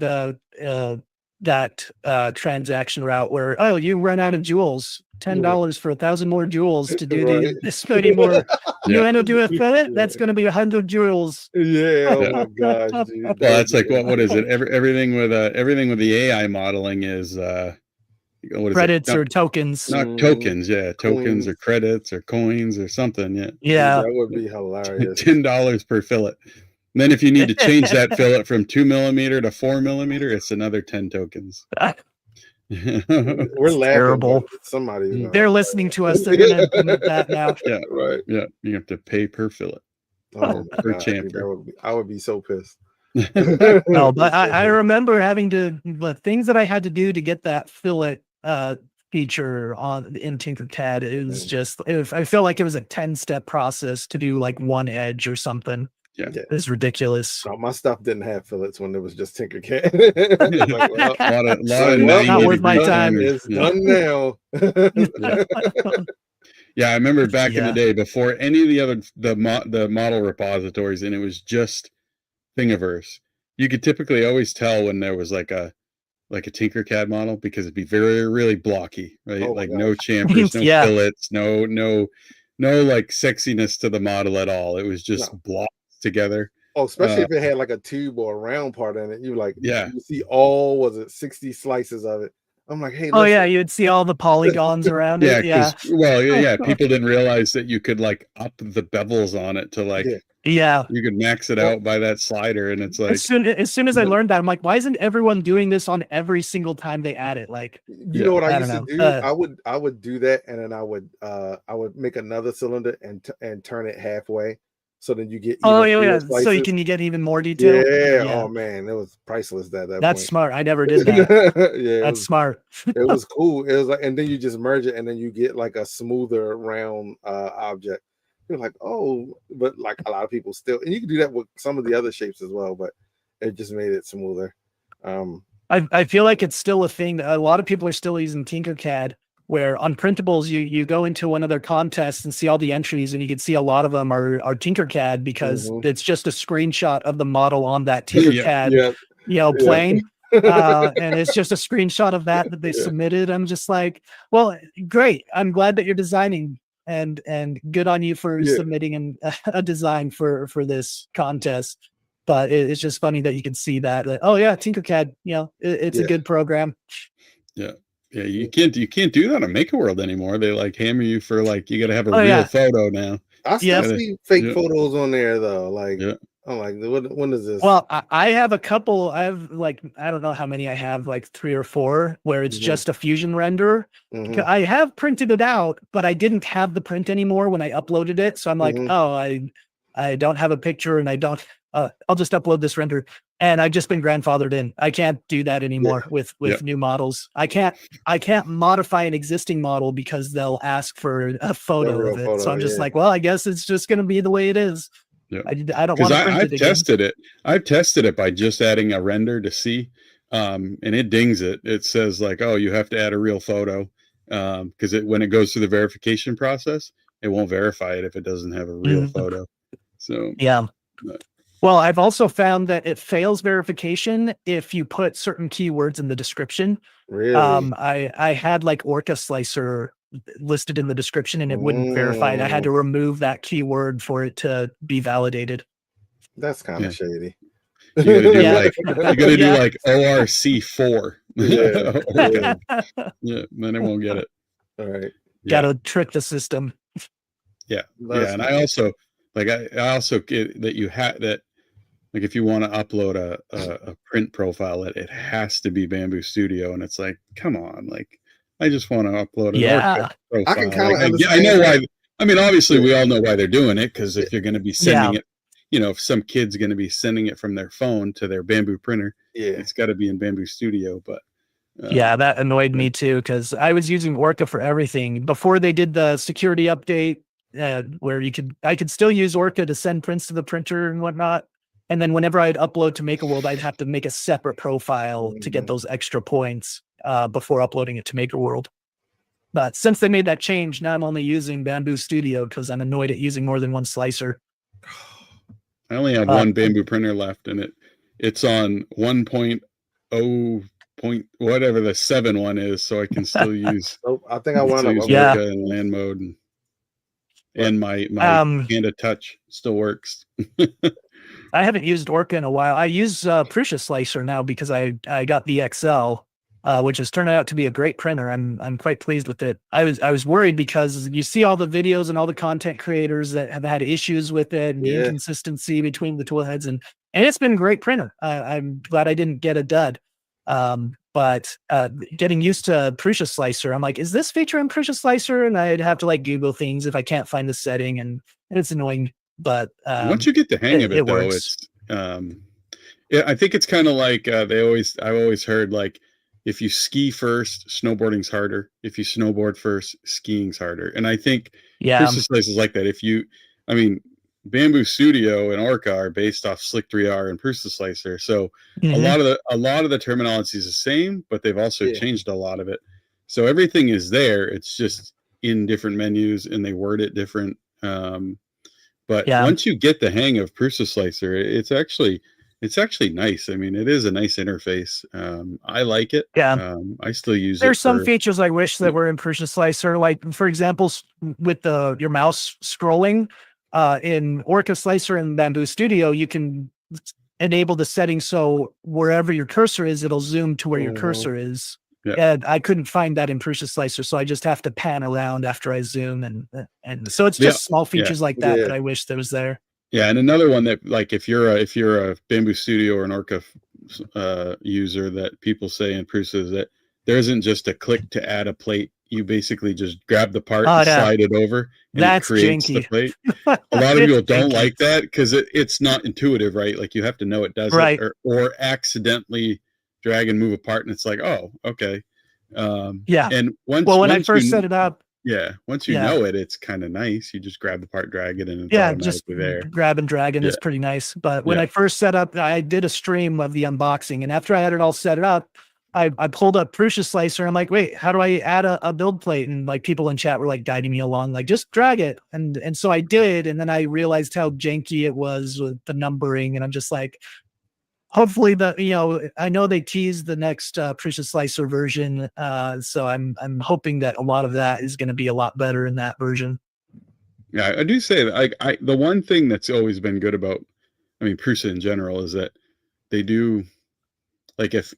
that transaction route where you run out of jewels, $10 for 1,000 more jewels to do this many more. You want to do a fillet? That's going to be 100 jewels. Yeah. Oh my gosh, dude. Well, that's like what is it? Everything with the AI modeling is what is credits it? or tokens? Not tokens, tokens or credits or coins or something. Yeah, that would be hilarious. $10 per fillet. And then if you need to change that fillet from 2 millimeter to 4 millimeter, it's another 10 tokens. We're laughing. Terrible. They're listening to us. They're going to implement that now. Yeah, right. Yeah, you have to pay per fillet. Oh, per chamfer. I would be so pissed. No, but I remember having the things that I had to do to get that fillet feature in Tinkercad. It was I felt like it was a 10-step process to do like one edge or something. Yeah, it's ridiculous. No, my stuff didn't have fillets when it was just Tinkercad. Not worth my time. It's done now. Yeah, I remember back in the day before any of the other the model repositories, and it was just Thingiverse. You could typically always tell when there was like a Tinkercad model because it'd be really blocky, right? No chamfers, no fillets, no like sexiness to the model at all. It was just blocks together. Oh, especially if it had like a tube or a round part in it. You see all 60 slices of it. I'm like, hey, you'd see all the polygons around it. People didn't realize that you could like up the bevels on it to you could max it out by that slider, and it's like as soon as I learned that, I'm like, why isn't everyone doing this on every single time they add it? Like, you know what I used to do? I would do that, and then I would make another cylinder and turn it halfway, so then you get so you can get even more detail. Oh man, it was priceless. That's point. Smart. I never did that. That's smart. It was cool. It was like, and then you just merge it, and then you get like a smoother round object. You're like, oh, but like a lot of people still, and you can do that with some of the other shapes as well, but it just made it smoother. I feel like it's still a thing that a lot of people are still using Tinkercad, where on printables you go into one of their contests and see all the entries, and you can see a lot of them are Tinkercad because it's just a screenshot of the model on that Tinkercad plane. And it's just a screenshot of that they submitted. I'm just like, well, great. I'm glad that you're designing. And good on you for submitting a design for this contest, but it's just funny that you can see that Tinkercad, it's a good program. You can't do that on Make a World anymore. They like hammer you for like you got to have a real photo now. I still see fake photos on there though. Like I'm like, when is this? Well, I have a couple. I have like, I don't know how many I have, like 3 or 4, where it's just a Fusion render. I have printed it out, but I didn't have the print anymore when I uploaded it. So I'm like, I don't have a picture, and I don't. I'll just upload this render, and I've just been grandfathered in. I can't do that anymore with new models. I can't modify an existing model because they'll ask for a photo of it. So I'm just like, well, I guess it's just going to be the way it is. Yeah. I don't want to print it again. Tested it. I've tested it by just adding a render to see, and it dings it. It says like, oh, you have to add a real photo, because when it goes through the verification process, it won't verify it if it doesn't have a real photo. So well, I've also found that it fails verification if you put certain keywords in the description. Really? I had like Orca Slicer listed in the description, and it wouldn't verify it. I had to remove that keyword for it to be validated. That's kind of shady. You gotta do like ORC4. Then it won't get it. All right. Gotta trick the system. And I also get that you had that like if you want to upload a print profile, it has to be Bamboo Studio, and it's like, come on, like I just want to upload an Orca profile. I can kind of like, understand. I know why. I mean, obviously, we all know why they're doing it, because if you're going to be sending it, you know, if some kid's going to be sending it from their phone to their Bamboo printer, it's got to be in Bamboo Studio. But yeah, that annoyed me too, because I was using Orca for everything before they did the security update, where I could still use Orca to send prints to the printer and whatnot. And then whenever I'd upload to MakerWorld, I'd have to make a separate profile to get those extra points before uploading it to MakerWorld. But since they made that change, now I'm only using Bamboo Studio because I'm annoyed at using more than one slicer. I only have one Bamboo printer left, and it's on 1.0 point whatever the 7 one is, so I can still use. I think I wound up Orca in land mode, and my Panda Touch still works. I haven't used Orca in a while. I use Prusa Slicer now because I got the XL, which has turned out to be a great printer. I'm quite pleased with it. I was worried because you see all the videos and all the content creators that have had issues with it, and the inconsistency between the tool heads, and it's been a great printer. I'm glad I didn't get a dud. But getting used to Prusa Slicer, I'm like, is this feature in Prusa Slicer? And I'd have to like Google things if I can't find the setting, and it's annoying. But once you get the hang of it though, works. It's I think it's kind of like I've always heard, like, if you ski first, snowboarding's harder. If you snowboard first, skiing's harder. And I think Prusa Slicer is like that. Bamboo Studio and Orca are based off Slick 3R and Prusa Slicer, so a lot of the terminology is the same, but they've also changed a lot of it. So everything is there. It's just in different menus, and they word it different. But once you get the hang of Prusa Slicer, it's actually nice. I mean, it is a nice interface. I like it. I still use it. There's some features I wish that were in Prusa Slicer, like for example, with your mouse scrolling. In Orca Slicer and Bamboo Studio, you can enable the settings so wherever your cursor is, it'll zoom to where your cursor is. And I couldn't find that in Prusa Slicer, so I just have to pan around after I zoom, and so it's just small features like that that I wish that was there. Yeah, and another one that, like, if you're a Bamboo Studio or an Orca user, that people say in Prusa is that there isn't just a click to add a plate. You basically just grab the part and slide it over, and it creates the plate. A lot of people don't like that because it's not intuitive, right? Like, you have to know it does it, or accidentally drag and move a part, and it's like, oh, okay. And when I first set it up, once you know it, it's kind of nice. You just grab the part, drag it, and it's automatically there. Grab and drag, and it's pretty nice. But when I first set up, I did a stream of the unboxing, and after I had it all set up, I pulled up Prusa Slicer. I'm like, wait, how do I add a build plate? And like people in chat were like guiding me along, like, just drag it. And so I did. And then I realized how janky it was with the numbering. And I'm just like, hopefully I know they teased the next Prusa Slicer version. So I'm hoping that a lot of that is going to be a lot better in that version. Yeah, I do say that the one thing that's always been good about, Prusa in general, is that they do, like, if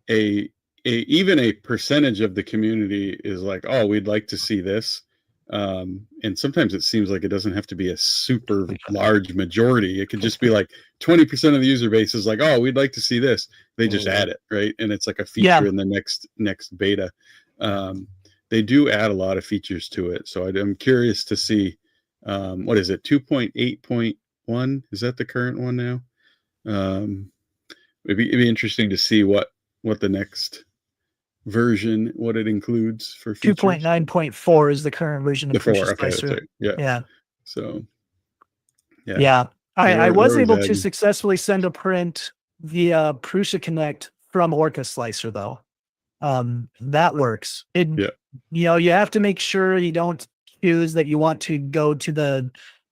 even a percentage of the community is like, oh, we'd like to see this, and sometimes it seems like it doesn't have to be a super large majority. It could just be like 20% of the user base is like, oh, we'd like to see this. They just add it, right? And it's like a feature in the next beta. They do add a lot of features to it, so I'm curious to see, what is it, 2.8.1? Is that the current one now? It'd be interesting to see what the next version, what it includes for features. 2.9.4 is the current version of Prusa Slicer. So I was able to successfully send a print via Prusa Connect from Orca Slicer, though. That works. You have to make sure you don't choose that you want to go to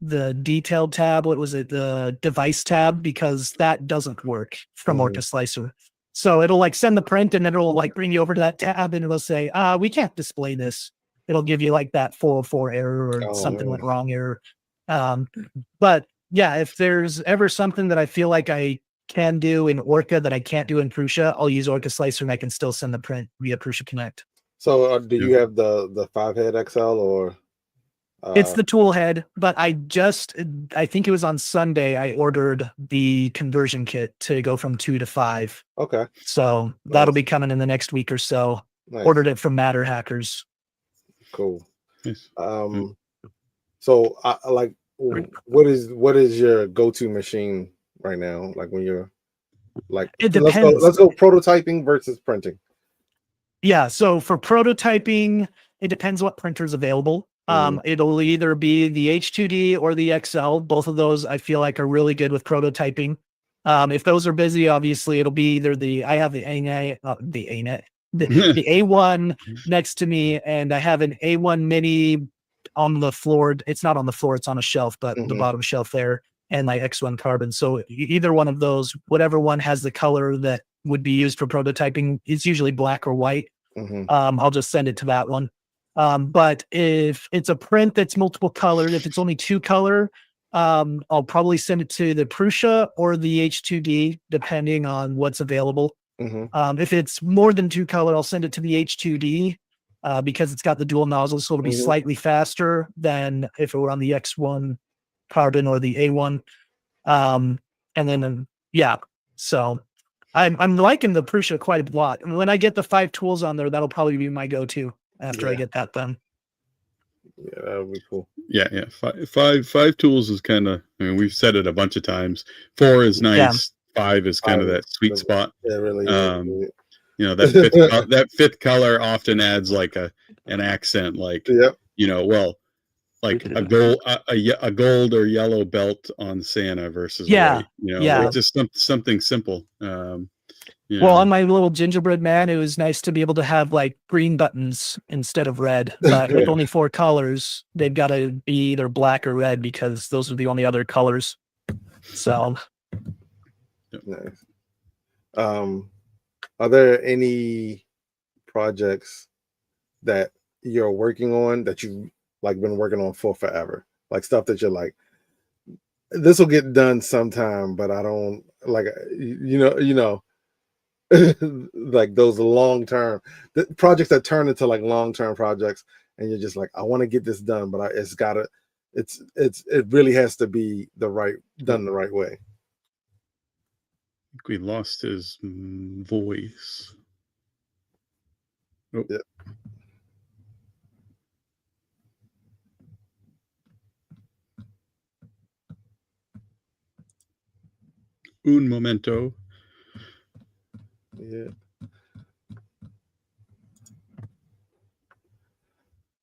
the detailed tab. What was it? The device tab, because that doesn't work from Orca Slicer. So it'll like send the print, and it'll like bring you over to that tab, and it'll say, we can't display this. It'll give you like that 404 error or something went wrong error. But yeah, if there's ever something that I feel like I can do in Orca that I can't do in Prusa, I'll use Orca Slicer, and I can still send the print via Prusa Connect. So do you have the 5-head XL or? It's the tool head, but I think it was on Sunday, I ordered the conversion kit to go from 2 to 5. Okay. So that'll be coming in the next week or so. Nice. Ordered it from Matter Hackers. Cool. Yes. So like, what is your go-to machine right now? Like when you're like, it depends. Let's go prototyping versus printing. Yeah. So for prototyping, it depends what printer's available. It'll either be the H2D or the XL. Both of those I feel like are really good with prototyping. If those are busy, obviously it'll be either I have the A1 next to me, and I have an A1 mini on the floor. It's not on the floor, it's on a shelf, but the bottom shelf there, and my X1 Carbon. So either one of those, whatever one has the color that would be used for prototyping, it's usually black or white. I'll just send it to that one. But if it's a print that's multiple colored, if it's only 2 color, I'll probably send it to the Prusa or the H2D, depending on what's available. If it's more than 2 color, I'll send it to the H2D because it's got the dual nozzles, so it'll be slightly faster than if it were on the X1 Carbon or the A1. And then, so I'm liking the Prusa quite a lot. And when I get the 5 tools on there, that'll probably be my go-to after I get that done. Yeah, that would be cool. Yeah. Five tools is kind of, I mean, we've said it a bunch of times. 4 is nice. Yeah. 5 is kind of that sweet spot. Yeah, really. You know, that fifth color often adds like an accent, like, you know, well, like a gold or yellow belt on Santa versus white, you know, like just something simple. Well, on my little gingerbread man, it was nice to be able to have like green buttons instead of red, but with only 4 colors, they've got to be either black or red because those are the only other colors. So nice. Are there any projects that you're working on that you've like been working on for forever? Like stuff that you're like, this will get done sometime, but I don't like, you know, like those long-term projects that turn into like long-term projects, and you're just like, I want to get this done, but it really has to be done the right way. I think we lost his voice. Oh. Yeah. Un momento. Yeah.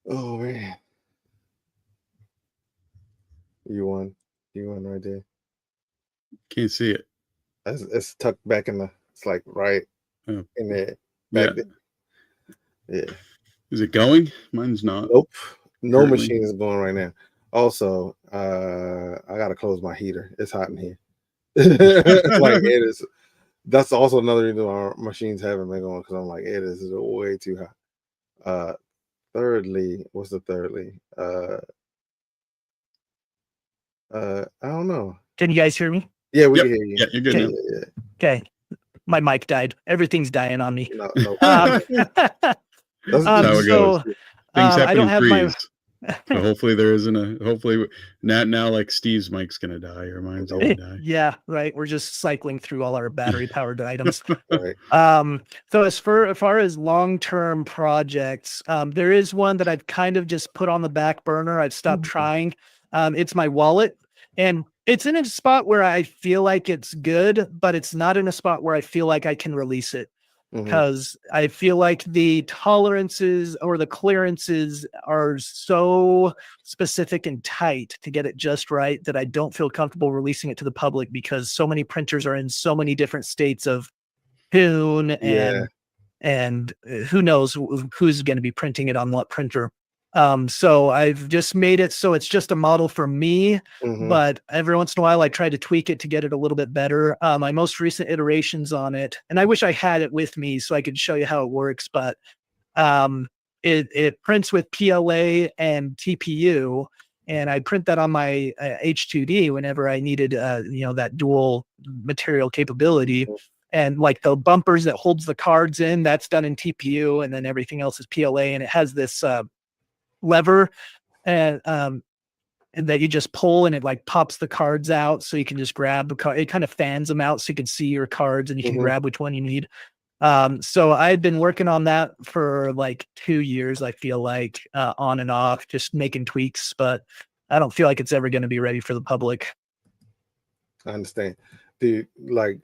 Oh man. You won right there. Can't see it. It's tucked back it's like right in there. Back there. Yeah. Is it going? Mine's not. Nope. No currently. Machine is going right now. Also, I gotta close my heater. It's hot in here. Like it is. That's also another reason our machines haven't been going, because I'm like, it is way too hot. Thirdly, what's the thirdly? I don't know. Can you guys hear me? Yeah, we can hear you. Yeah, you're good now. Yeah. Okay. My mic died. Everything's dying on me. No. That's how it goes. Things happen I don't have freeze. So hopefully there isn't hopefully now like Steve's mic's gonna die or mine's gonna die. Yeah, right. We're just cycling through all our battery powered items. Right. So as far as long-term projects, there is one that I've kind of just put on the back burner. I've stopped trying. It's my wallet, and it's in a spot where I feel like it's good, but it's not in a spot where I feel like I can release it. Because I feel like the tolerances or the clearances are so specific and tight to get it just right that I don't feel comfortable releasing it to the public, because so many printers are in so many different states of tune and who knows who's going to be printing it on what printer. So I've just made it so it's just a model for me, but every once in a while I try to tweak it to get it a little bit better. My most recent iterations on it, and I wish I had it with me so I could show you how it works, but it prints with PLA and TPU, and I print that on my H2D whenever I needed, that dual material capability. And like the bumpers that holds the cards in, that's done in TPU, and then everything else is PLA, and it has this lever and that you just pull and it like pops the cards out, so you can just grab the card. It kind of fans them out so you can see your cards and you can grab which one you need. So I'd been working on that for like 2 years, I feel like, on and off, just making tweaks, but I don't feel like it's ever going to be ready for the public. I understand. Dude, like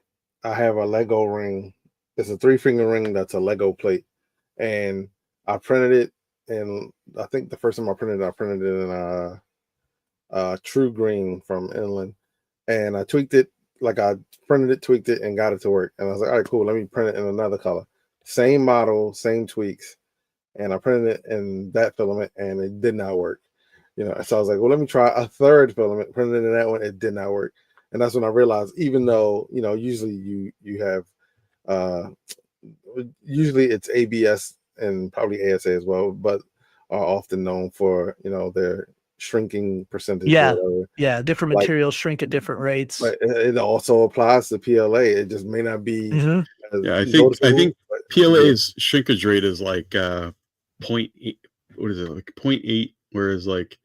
I have a Lego ring. It's a 3-finger ring that's a Lego plate. And I printed it, and I think the first time I printed it in True Green from Inland, and I tweaked it. Like I printed it, tweaked it, and got it to work. And I was like, all right, cool. Let me print it in another color. Same model, same tweaks. And I printed it in that filament, and it did not work. So I was like, well, let me try a third filament. Printed it in that one, it did not work. And that's when I realized, even though usually you have usually it's ABS and probably ASA as well, but are often known for their shrinking percentage. Yeah, different materials shrink at different rates. But it also applies to PLA. It just may not be. Yeah, I think PLA's shrinkage rate is like 0.8. What is it, like 0.8? Whereas like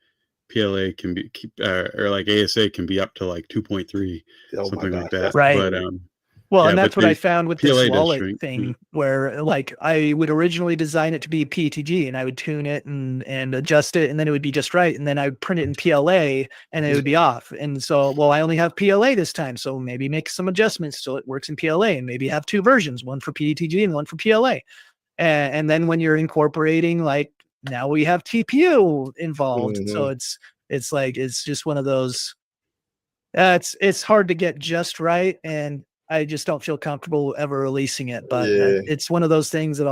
PLA can be or like ASA can be up to like 2.3, something like that. Right. But well, and that's what I found with this wallet thing, where like I would originally design it to be PETG, and I would tune it and adjust it, and then it would be just right. And then I would print it in PLA, and it would be off. And so, well, I only have PLA this time, so maybe make some adjustments so it works in PLA, and maybe have 2 versions, one for PETG and one for PLA. And then when you're incorporating, like now we have TPU involved, so it's just one of those. It's hard to get just right, and I just don't feel comfortable ever releasing it, but it's one of those things that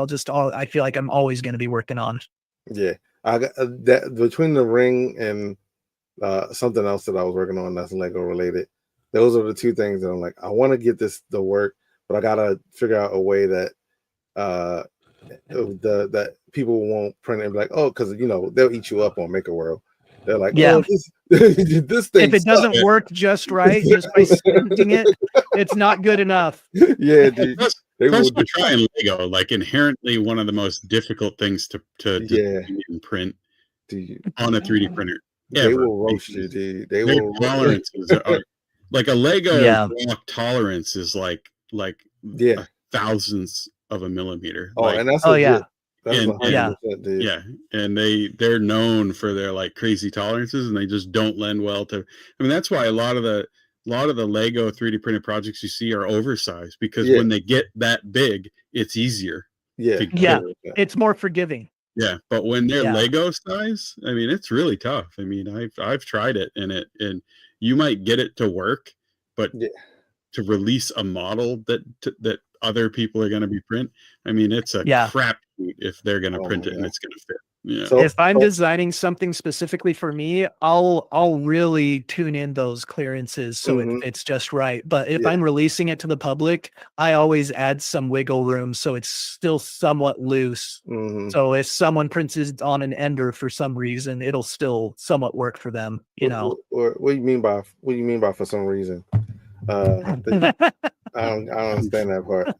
I feel like I'm always going to be working on. Yeah. I got that between the ring and something else that I was working on that's Lego related. Those are the 2 things that I'm like, I want to get this to work, but I got to figure out a way that that people won't print it and be like, oh, because they'll eat you up on Maker World. They're like, oh, this thing. If it doesn't work just right, just by squinting it, it's not good enough. Yeah, dude. Plus, to try and Lego, like inherently one of the most difficult things to design and print on a 3D printer. They will roast you, dude. Their tolerances are like a Lego block tolerance is like thousandths of a millimeter. Oh, like, and that's and they're known for their like crazy tolerances, and they just don't lend well to. I mean, that's why a lot of the Lego 3D printed projects you see are oversized, because when they get that big, it's easier. It's more forgiving. Yeah, but when they're Lego size, I mean, it's really tough. I mean, I've tried it, and you might get it to work, but to release a model that other people are going to be print, I mean, it's a crap if they're going to print it and it's going to fit. Yeah. So, if I'm designing something specifically for me, I'll really tune in those clearances so it's just right. But if I'm releasing it to the public, I always add some wiggle room so it's still somewhat loose. So if someone prints it on an ender for some reason, it'll still somewhat work for them. What do you mean by for some reason? I don't understand that part.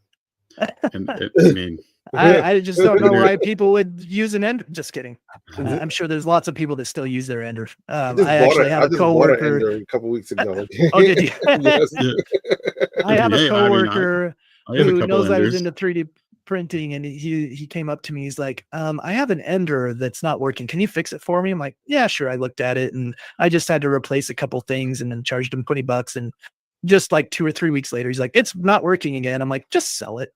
And I mean, I just don't know why people would use an ender. Just kidding. I'm sure there's lots of people that still use their ender. I actually have a coworker a couple weeks ago. Oh, did you? I have a coworker who knows I was into 3D printing, and he came up to me. He's like, I have an ender that's not working. Can you fix it for me? I'm like, yeah, sure. I looked at it, and I just had to replace a couple things, and then charged him $20. And just like 2 or 3 weeks later, he's like, it's not working again. I'm like, just sell it.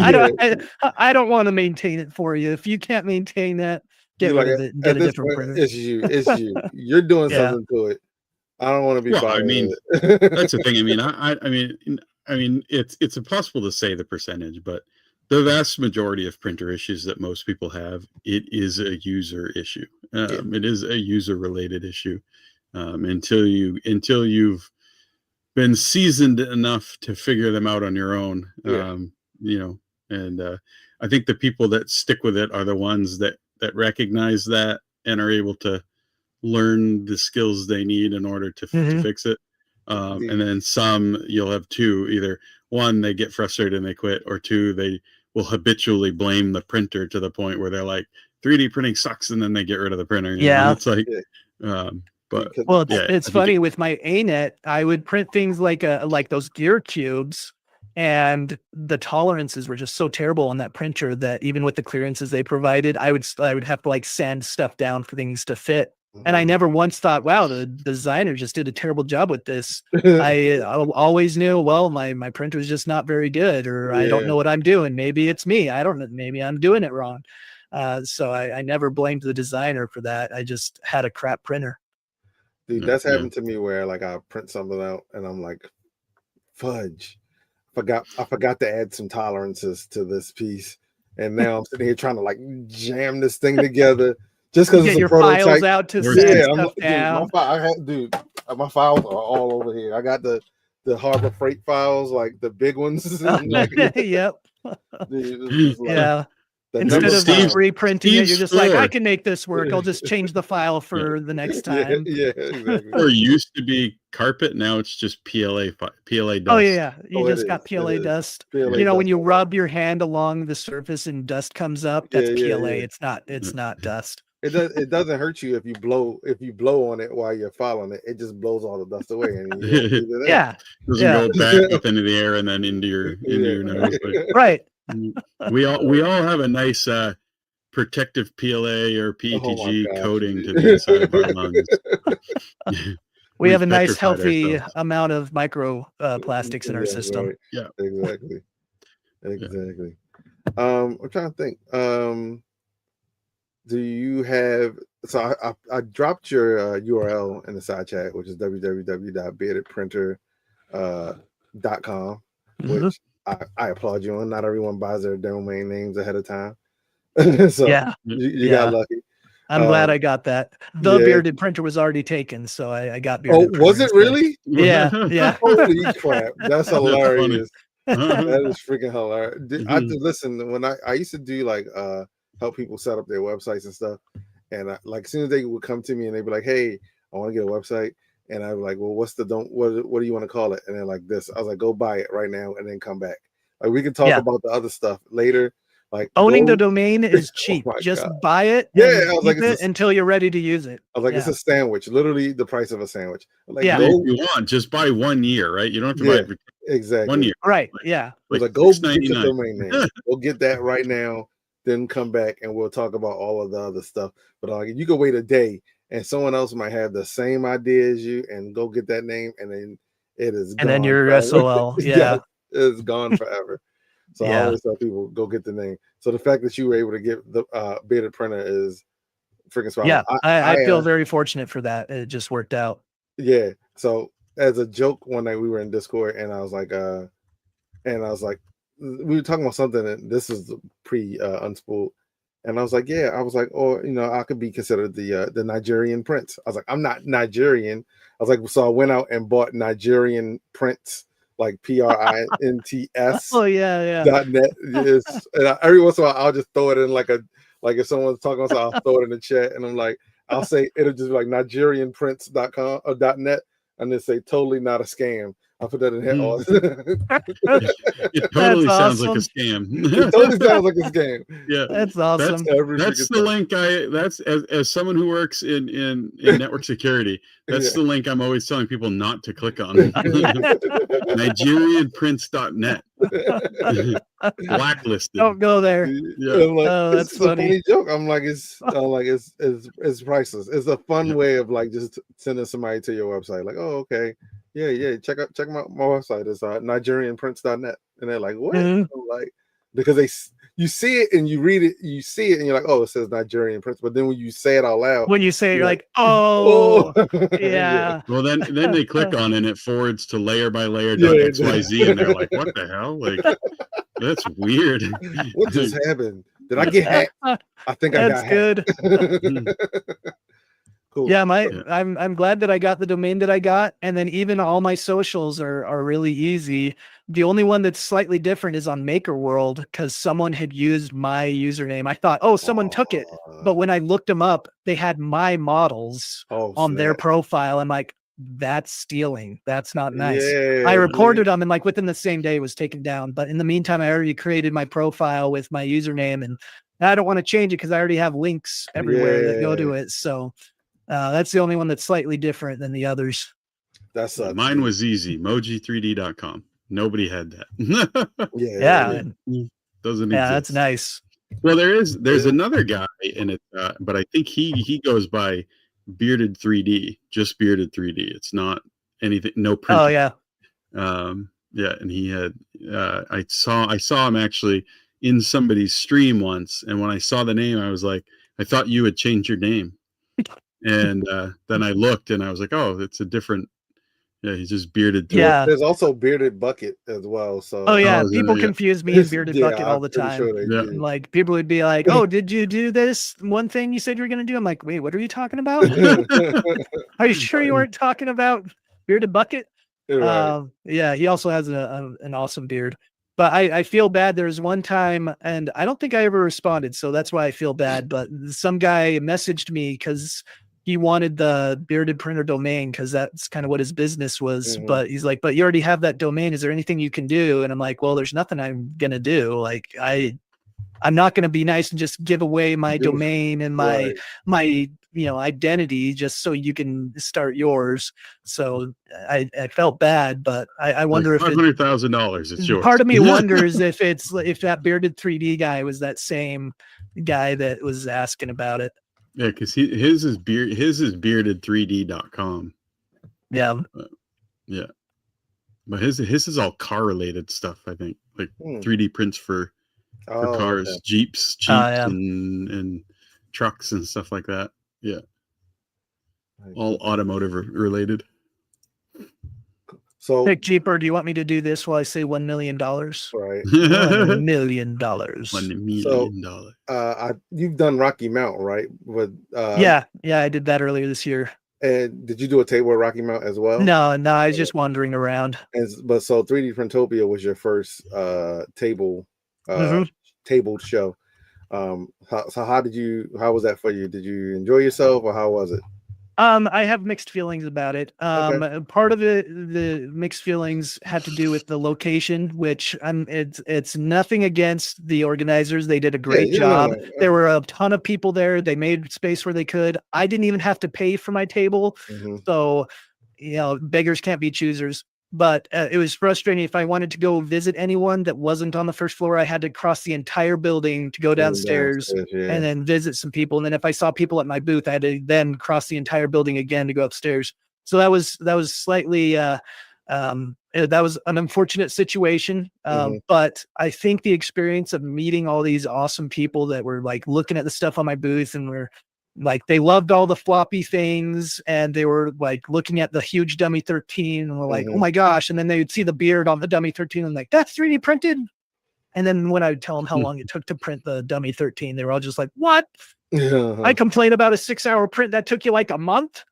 I don't want to maintain it for you. If you can't maintain that, get rid of it and get a different printer. It's you. You're doing something to it. I don't want to be. Well, I mean, that's the thing. I mean, I mean, it's impossible to say the percentage, but the vast majority of printer issues that most people have, it is a user issue. It is a user related issue. Until you've been seasoned enough to figure them out on your own. And I think the people that stick with it are the ones that recognize that and are able to learn the skills they need in order to fix it. And then some, you'll have 2, either 1, they get frustrated and they quit, or 2, they will habitually blame the printer to the point where they're like, 3D printing sucks, and then they get rid of the printer. It's like, but well, it's funny with my ANET, I would print things like those gear cubes, and the tolerances were just so terrible on that printer that even with the clearances they provided, I would have to like sand stuff down for things to fit. And I never once thought, wow, the designer just did a terrible job with this. I always knew, well, my printer is just not very good, or I don't know what I'm doing. Maybe it's me. I don't know. Maybe I'm doing it wrong. So I never blamed the designer for that. I just had a crap printer. Dude, that's happened to me where like I print something out and I'm like, fudge. I forgot to add some tolerances to this piece. And now I'm sitting here trying to like jam this thing together just because it's a prototype. Files out to stuff down. My files are all over here. I got the Harbor Freight files, like the big ones. Like, yep. Dude, yeah. Instead of reprinting it, you're just like, I can make this work. I'll just change the file for the next time. Yeah, exactly. Or used to be carpet, now it's just PLA dust. Oh yeah, you just got PLA dust. When you rub your hand along the surface and dust comes up, that's PLA. It's not dust. It doesn't hurt you if you blow on it while you're filing it. It just blows all the dust away. And doesn't go back up into the air and then into your nose. Right. We all have a nice protective PLA or PETG coating to the inside of our lungs. We have a nice healthy amount of micro plastics in our system. Right. Yeah, exactly. I'm trying to think. Do you have? So I dropped your URL in the side chat, which is www.beardedprinter.com, which I applaud you on. Not everyone buys their domain names ahead of time. So you got lucky. I'm glad I got that. The bearded printer was already taken, so I got bearded. Oh, was it really? Yeah. Holy crap. That's hilarious. That is freaking hilarious. Listen, when I used to do like help people set up their websites and stuff, and like as soon as they would come to me and they'd be like, hey, I want to get a website, and I'd be like, well, what do you want to call it? And then like this, I was like, go buy it right now and then come back. Like we can talk about the other stuff later. Like owning the domain is cheap. Just buy it. Yeah, I was like, until you're ready to use it. I was like, it's a sandwich, literally the price of a sandwich. Like, if you want, just buy 1 year, right? You don't have to buy exactly 1 year, right? Yeah. Like go get the domain name. We'll get that right now. Then come back and we'll talk about all of the other stuff. But like, you could wait a day, and someone else might have the same idea as you, and go get that name, and then it is. And then you're SOL. Yeah, it's gone forever. So I always tell people, go get the name. So the fact that you were able to get the bearded printer is freaking spot. Yeah, I feel very fortunate for that. It just worked out. Yeah. So as a joke, one night we were in Discord, and I was like, we were talking about something, and this is pre Unspooled, and I was like, I could be considered the Nigerian prince. I was like, I'm not Nigerian. I was like, so I went out and bought Nigerian prints, like PRINTS. Oh yeah. .net. And every once in a while, I'll just throw it in like if someone's talking about something, I'll throw it in the chat, and I'm like, I'll say it'll just be like NigerianPrints.com or .net, and then say totally not a scam. I'll put that in here. It totally sounds like a scam. It totally sounds like a scam. Yeah, that's awesome. That's the link. That's as someone who works in network security. That's the link I'm always telling people not to click on. NigerianPrints.net. Blacklisted. Don't go there. Yeah. That's funny. A funny joke. I'm like, it's priceless. It's a fun way of like just sending somebody to your website. Like, oh, okay. Yeah. Check my website. It's NigerianPrints.net, and they're like, what? I'm like, because you see it and you read it, and you're like, oh, it says Nigerian Prince. But then when you say it out loud, you're like, oh, yeah. Well, then they click on it, and it forwards to layer-by-layer.xyz, and they're like, what the hell? Like, that's weird. What just happened? Did I get hacked? I think I got good. Cool. Yeah, I'm glad that I got the domain that I got, and then even all my socials are really easy. The only one that's slightly different is on Maker World, because someone had used my username. I thought, oh, someone took it, but when I looked them up, they had my models on their profile. I'm like, that's stealing. That's not nice. I reported them, and like within the same day it was taken down. But in the meantime, I already created my profile with my username, and I don't want to change it because I already have links everywhere that go to it. So that's the only one that's slightly different than the others. That's mine was easy. Moji3D.com. Nobody had that. Yeah. Doesn't exist. That's nice. Well, there's another guy in it, but I think he goes by Bearded 3D, just Bearded 3D. It's not anything, no print. Oh yeah. Yeah, and he had I saw him actually in somebody's stream once, and when I saw the name, I was like, I thought you had changed your name. And then I looked and I was like, oh, it's a different. Yeah, he's just Bearded. Yeah, there's also Bearded Bucket as well. So people confuse me and Bearded Bucket all the time. Sure like people would be like, "Oh, did you do this one thing you said you were going to do?" I'm like, "Wait, what are you talking about? Are you sure you weren't talking about Bearded Bucket?" Right. Yeah, he also has an awesome beard. But I feel bad. There's one time, and I don't think I ever responded, so that's why I feel bad. But some guy messaged me because he wanted the Bearded Printer domain because that's kind of what his business was. Mm-hmm. But he's like, "But you already have that domain. Is there anything you can do?" And I'm like, "Well, there's nothing I'm gonna do. Like I'm not gonna be nice and just give away my domain and my identity just so you can start yours." So I felt bad, but I wonder if $500,000 it's yours. Part of me wonders if that Bearded 3D guy was that same guy that was asking about it. Yeah, because his is bearded3d.com. Yeah. Yeah. But his is all car related stuff, I think. Like 3D prints for cars, okay. Jeeps and trucks and stuff like that. Yeah. All automotive related. So Pick Jeeper, do you want me to do this while I say $1 million? Right. $1 million. $1 million. So, you've done Rocky Mount, right? With yeah, I did that earlier this year. And did you do a table at Rocky Mount as well? No, I was just wandering around. But so 3D Printopia was your first table show. How was that for you? Did you enjoy yourself, or how was it? I have mixed feelings about it. Okay. Part of the mixed feelings had to do with the location, which it's nothing against the organizers. They did a great job. There were a ton of people there. They made space where they could. I didn't even have to pay for my table. Mm-hmm. So, beggars can't be choosers. But it was frustrating. If I wanted to go visit anyone that wasn't on the first floor, I had to cross the entire building to go downstairs and then visit some people. And then if I saw people at my booth, I had to then cross the entire building again to go upstairs. So that was slightly that was an unfortunate situation. But I think the experience of meeting all these awesome people that were like looking at the stuff on my booth and were like, they loved all the floppy things, and they were like looking at the huge dummy 13 and were like, oh my gosh. And then they would see the beard on the dummy 13 and like, that's 3D printed. And then when I would tell them how long it took to print the dummy 13, they were all just like, what? I complained about a 6-hour print that took you like a month.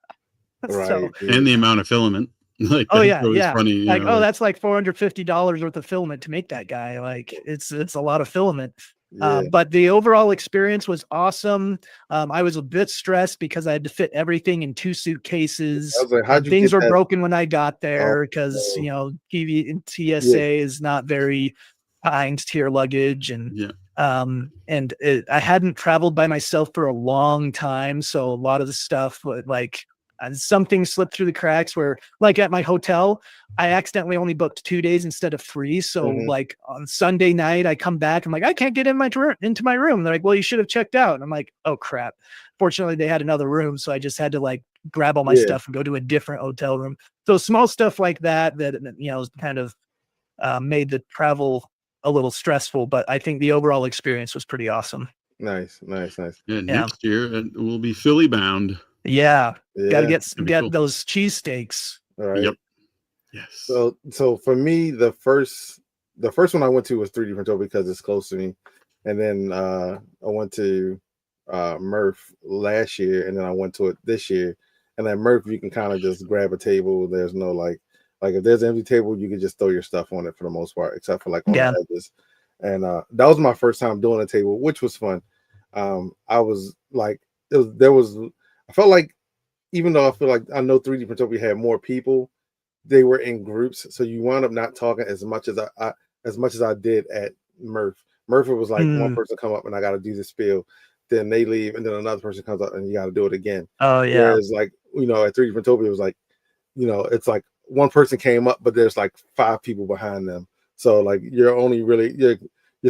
Right. So, and the amount of filament. Like, funny, like, that's like $450 worth of filament to make that guy. Like it's a lot of filament. But the overall experience was awesome. I was a bit stressed because I had to fit everything in 2 suitcases. Things were broken when I got there because TV and TSA is not very kind to your luggage, and I hadn't traveled by myself for a long time, so a lot of the stuff like. And some things slipped through the cracks where, like at my hotel, I accidentally only booked 2 days instead of 3. So like on Sunday night, I come back, I'm like, I can't get into my room. They're like, well, you should have checked out. And I'm like, oh crap. Fortunately, they had another room. So I just had to like grab all my stuff and go to a different hotel room. So small stuff like that kind of made the travel a little stressful, but I think the overall experience was pretty awesome. Nice. Yeah, next year we'll be Philly bound. Yeah. Got to get those cheesesteaks. All right. Yep. Yes. So for me, the first one I went to was 3D Printopia because it's close to me, and then I went to Murph last year, and then I went to it this year. And at Murph, you can kind of just grab a table. There's no like if there's an empty table, you can just throw your stuff on it for the most part, except for like on the edges. And that was my first time doing a table, which was fun. I was like, I felt like, even though I feel like I know 3D Printopia had more people, they were in groups, so you wound up not talking as much as I did at Murph. Murphy was like one person come up and I got to do the spiel, then they leave, and then another person comes up and you got to do it again. Oh yeah. Whereas like at 3D Printopia it was like, it's like one person came up, but there's like 5 people behind them. So like you're only really you're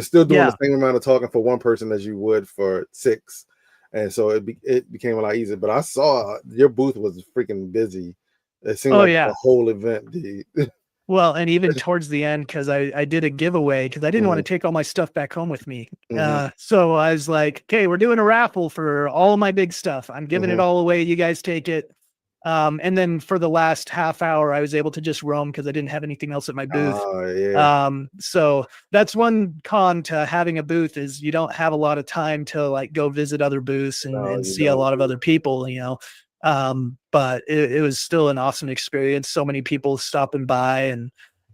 still doing the same amount of talking for one person as you would for 6, and so it became a lot easier. But I saw your booth was freaking busy. It seemed like the whole event, dude. Well, and even towards the end, because I did a giveaway because I didn't want to take all my stuff back home with me. So I was like, okay, we're doing a raffle for all of my big stuff. I'm giving it all away. You guys take it. And then for the last half hour, I was able to just roam because I didn't have anything else at my booth. So that's one con to having a booth is you don't have a lot of time to like go visit other booths and see a lot of other people, but it was still an awesome experience. So many people stopping by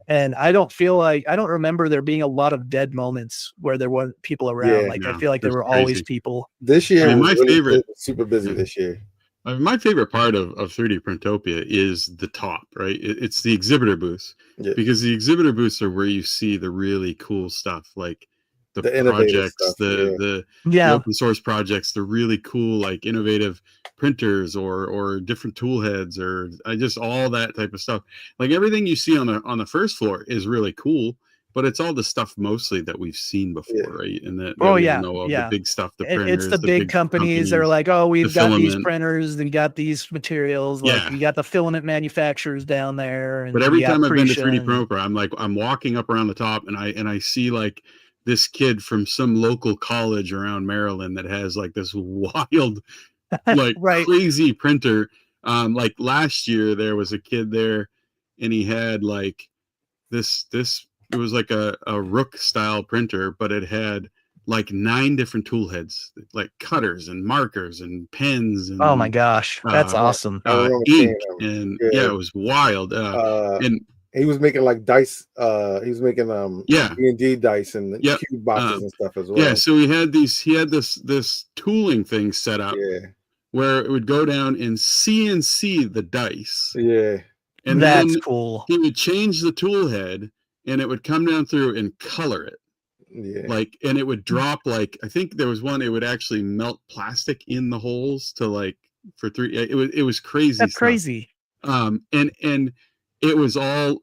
and I don't remember there being a lot of dead moments where there weren't people around. I feel like there were always people. This year was really super busy this year. My favorite part of 3D Printopia is the top, right? It's the exhibitor booths, because the exhibitor booths are where you see the really cool stuff, like the projects, stuff, the open source projects, the really cool, like innovative printers or different tool heads or just all that type of stuff. Like everything you see on the first floor is really cool. But it's all the stuff mostly that we've seen before, right? And that the big stuff, the printers, it's the big companies that are like, oh, we've got these printers and got these materials. Like you got the filament manufacturers down there. But every time I've been to 3D Pro, I'm walking up around the top and I see like this kid from some local college around Maryland that has like this wild, like crazy printer. Like last year there was a kid there and he had like this. It was like a Rook style printer, but it had like 9 different tool heads, like cutters and markers and pens. And, oh my gosh, that's awesome! Ink and it was wild. And he was making like dice. He was making D&D dice and cube boxes and stuff as well. Yeah, so he had this tooling thing set up where it would go down and CNC the dice. Yeah, and that's then cool. He would change the tool head. And it would come down through and color it. Like, and it would drop like, I think there was one, it would actually melt plastic in the holes to like, for 3, it was crazy. That's stuff. Crazy. And it was all,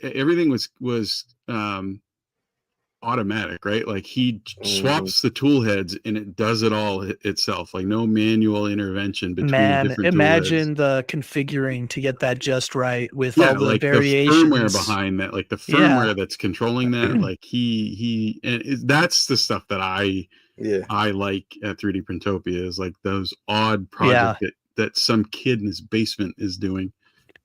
everything was automatic, right? Like he swaps the tool heads and it does it all itself, like no manual intervention between different imagine tool heads. The configuring to get that just right with all the like variations. The firmware behind that, like the firmware that's controlling that, like he that's the stuff that I like at 3D Printopia is like those odd projects that some kid in his basement is doing.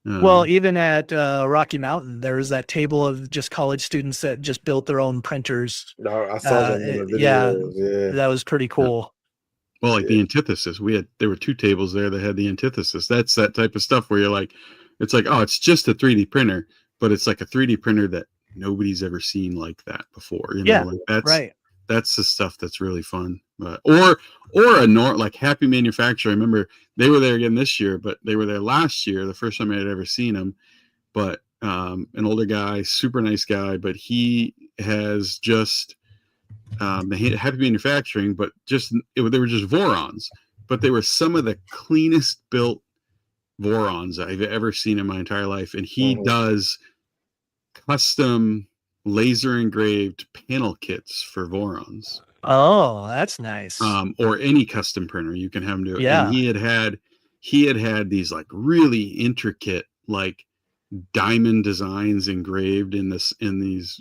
Well, even at Rocky Mountain, there was that table of just college students that just built their own printers. No, I saw them in the videos. That was pretty cool. Well, like the antithesis, there were 2 tables there that had the antithesis. That's that type of stuff where you're like, it's like, oh, it's just a 3D printer, but it's like a 3D printer that nobody's ever seen like that before. Like that's the stuff that's really fun. Or like Happy Manufacturer. I remember they were there again this year, but they were there last year, the first time I had ever seen them. But an older guy, super nice guy, but he has just Happy Manufacturing, but they were just Vorons, but they were some of the cleanest built Vorons I've ever seen in my entire life. And he does custom laser engraved panel kits for Vorons. Oh, that's nice. Or any custom printer you can have him do it. Yeah. And he had had these like really intricate like diamond designs engraved in these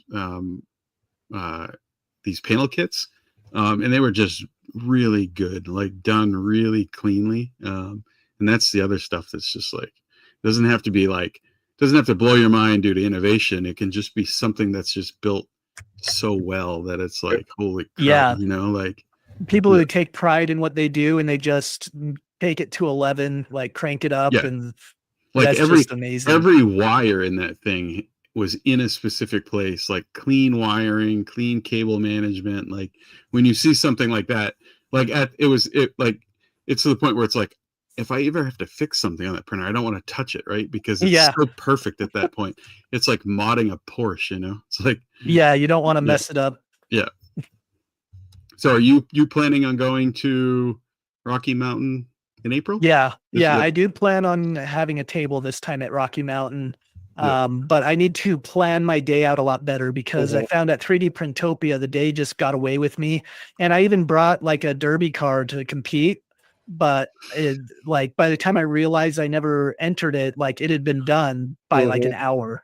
panel kits. And they were just really good, like done really cleanly. And that's the other stuff that's just like doesn't have to blow your mind due to innovation. It can just be something that's just built so well that it's like holy crap, like people who take pride in what they do and they just take it to 11, like crank it up and like that's just amazing. Every wire in that thing was in a specific place, like clean wiring, clean cable management. Like when you see something like that, like it's to the point where it's like, if I ever have to fix something on that printer, I don't want to touch it, right? Because it's so perfect at that point. It's like modding a Porsche, It's like you don't want to mess it up. Yeah. So are you planning on going to Rocky Mountain in April? Yeah. I do plan on having a table this time at Rocky Mountain. But I need to plan my day out a lot better because I found at 3D Printopia, the day just got away with me. And I even brought like a derby car to compete. But like by the time I realized I never entered it, like it had been done by like an hour.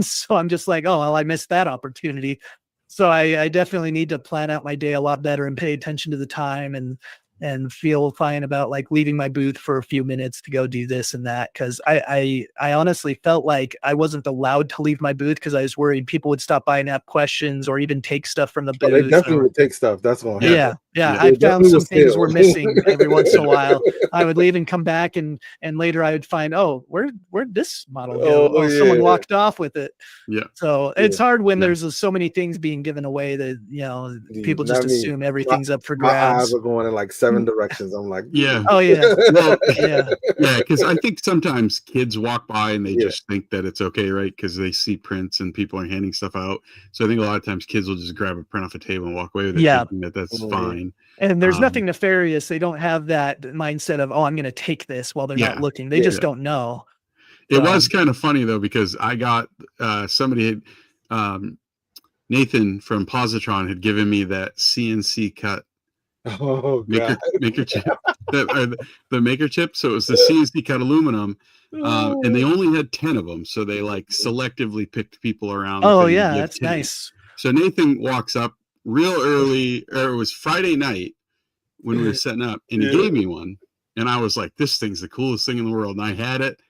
So I'm just like, oh, well, I missed that opportunity. So I definitely need to plan out my day a lot better and pay attention to the time and feel fine about like leaving my booth for a few minutes to go do this and that. Cause I honestly felt like I wasn't allowed to leave my booth because I was worried people would stop by and have questions or even take stuff from the booth. They definitely would take stuff. That's going to happen. Yeah. I found some things were missing every once in a while. I would leave and come back and later I would find, oh, where'd this model go? Someone walked off with it. Yeah. So it's hard when there's so many things being given away that, people just assume everything's up for grabs. My eyes are going in like 7 directions. I'm like, yeah. Oh yeah. Well, yeah. Because I think sometimes kids walk by and they just think that it's okay, right? Because they see prints and people are handing stuff out. So I think a lot of times kids will just grab a print off a table and walk away with it, thinking that that's fine. And there's nothing nefarious. They don't have that mindset of, oh, I'm going to take this while they're not looking. They just don't know. It was kind of funny though, because I got somebody had Nathan from Positron had given me that CNC cut maker chip, the maker chip. So it was the CNC cut aluminum, and they only had 10 of them. So they like selectively picked people around. Oh yeah, that's nice. So Nathan walks up real early, or it was Friday night when we were setting up, and he gave me one, and I was like, "This thing's the coolest thing in the world," and I had it.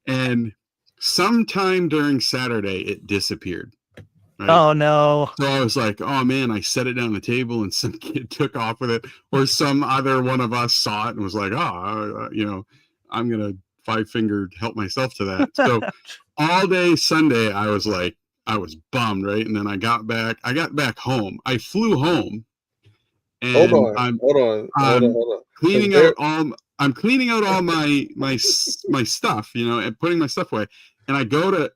And sometime during Saturday, it disappeared. Right? Oh no. So I was like, oh man, I set it down on the table and some kid took off with it, or some other one of us saw it and was like, I'm going to 5-finger help myself to that. So all day Sunday, I was bummed, right? And then I got back home. I flew home. And hold on. I'm cleaning out all my stuff, and putting my stuff away. And I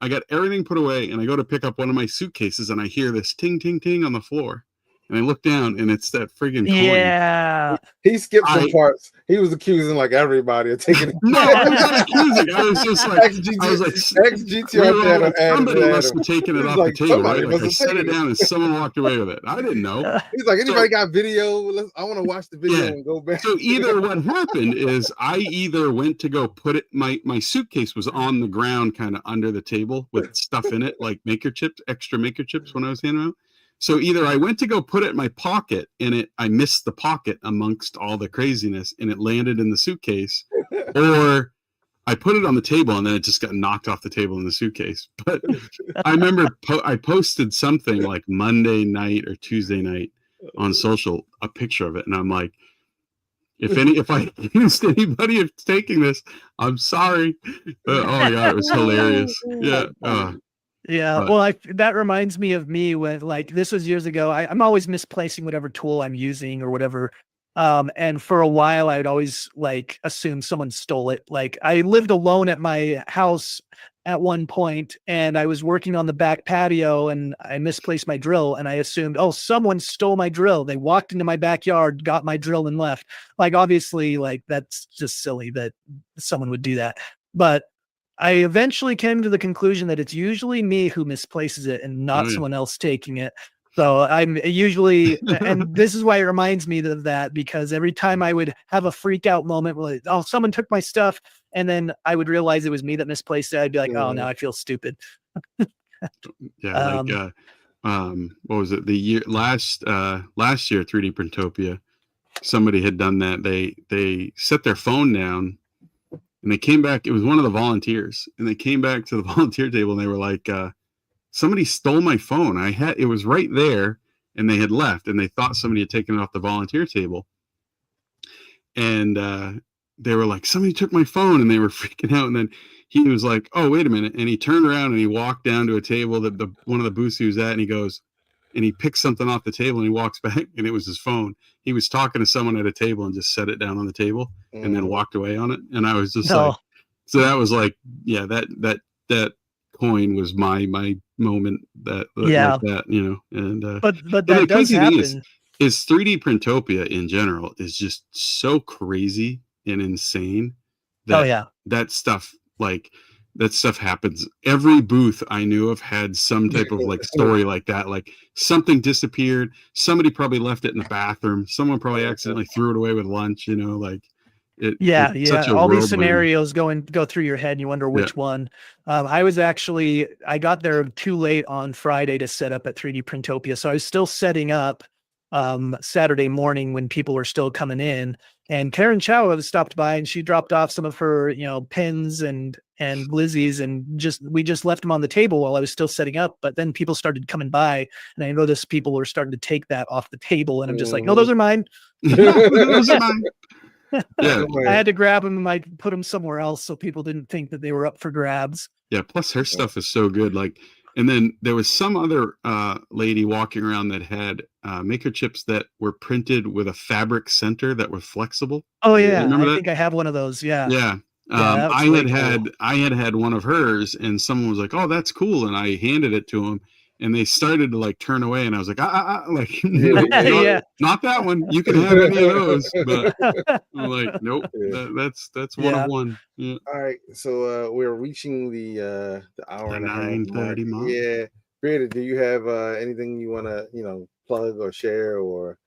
got everything put away, and I go to pick up one of my suitcases, and I hear this ting, ting, ting on the floor. And I look down, and it's that friggin' coin. Yeah. He skipped some parts. He was accusing like everybody of taking it. No, I'm not accusing. I was just like, somebody must have taken it off the table, right? Like I set it down, and someone walked away with it. I didn't know. He's like, anybody got video? I want to watch the video and go back. So either what happened is I either went to go put it. My suitcase was on the ground, kind of under the table with stuff in it, like extra maker chips when I was handing out. So either I went to go put it in my pocket and I missed the pocket amongst all the craziness and it landed in the suitcase, or I put it on the table and then it just got knocked off the table in the suitcase. But I remember I posted something like Monday night or Tuesday night on social, a picture of it. And I'm like, if I accused anybody of taking this, I'm sorry. Oh my God, it was hilarious. Yeah. Yeah, well, that reminds me of me when, like, this was years ago. I'm always misplacing whatever tool I'm using or whatever. And for a while, I'd always like assume someone stole it. Like, I lived alone at my house at one point, and I was working on the back patio, and I misplaced my drill, and I assumed, oh, someone stole my drill. They walked into my backyard, got my drill, and left. Like, obviously, like that's just silly that someone would do that, but I eventually came to the conclusion that it's usually me who misplaces it and not someone else taking it. So I'm usually, and this is why it reminds me of that, because every time I would have a freak out moment where, oh, someone took my stuff, and then I would realize it was me that misplaced it, I'd be like, oh, now I feel stupid. What was it? Last year, 3D Printopia, somebody had done that. They set their phone down. And they came back, it was one of the volunteers, and they came back to the volunteer table and they were like, somebody stole my phone. It was right there, and they had left, and they thought somebody had taken it off the volunteer table. And they were like, somebody took my phone, and they were freaking out. And then he was like, oh, wait a minute. And he turned around and he walked down to a table that one of the booths he was at, and he goes, and he picks something off the table and he walks back, and it was his phone. He was talking to someone at a table and just set it down on the table and then walked away on it. And I was just like, so that was like, yeah, that coin was my moment like that, And but that the does crazy happen. thing is, is 3D Printopia in general is just so crazy and insane that Oh yeah. that stuff happens. Every booth I knew of had some type of like story like that. Like something disappeared. Somebody probably left it in the bathroom. Someone probably accidentally threw it away with lunch, you know, like it's such a all these whirlwind. scenarios go through your head and you wonder which one. I got there too late on Friday to set up at 3D Printopia, so I was still setting up Saturday morning when people were still coming in, and Karen Chow has stopped by and she dropped off some of her pins and glizzies, and we just left them on the table while I was still setting up. But then people started coming by, and I noticed people were starting to take that off the table, and I'm just like, no, those are mine. Those are mine. Yeah, I had to grab them and I put them somewhere else so people didn't think that they were up for grabs. Yeah, plus her stuff is so good. Like, and then there was some other lady walking around that had maker chips that were printed with a fabric center that were flexible. Oh yeah, I think I have one of those. Yeah. Yeah. I had one of hers, and someone was like, "Oh, that's cool," and I handed it to him, and they started to like turn away, and I was like, like, not that one. You can have any of those, but I'm like, nope, that's one of one. Yeah. All right, so we're reaching the hour and a half 9:30 mark. Yeah, Bearded, do you have anything you want to plug or share, or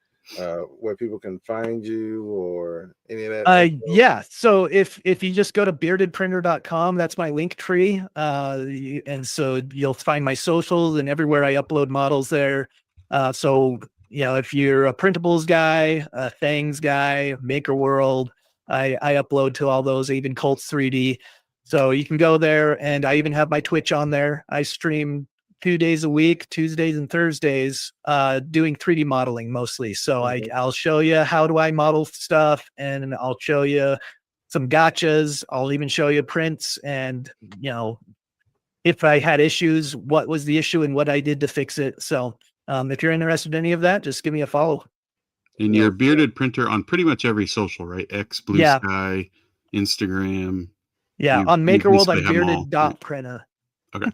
where people can find you, or any of that? Yeah. So if you just go to beardedprinter.com, that's my link tree. And so you'll find my socials and everywhere I upload models there. So if you're a printables guy, a Things guy, Maker World, I upload to all those, even Colts 3D. So you can go there, and I even have my Twitch on there. I stream 2 days a week, Tuesdays and Thursdays, doing 3D modeling mostly. So I'll show you how do I model stuff, and I'll show you some gotchas. I'll even show you prints, and if I had issues, what was the issue and what I did to fix it. So if you're interested in any of that, just give me a follow. And you're Bearded Printer on pretty much every social, right? X, Blue Sky, Instagram. Yeah, on Maker World, I'm bearded.printer. Okay.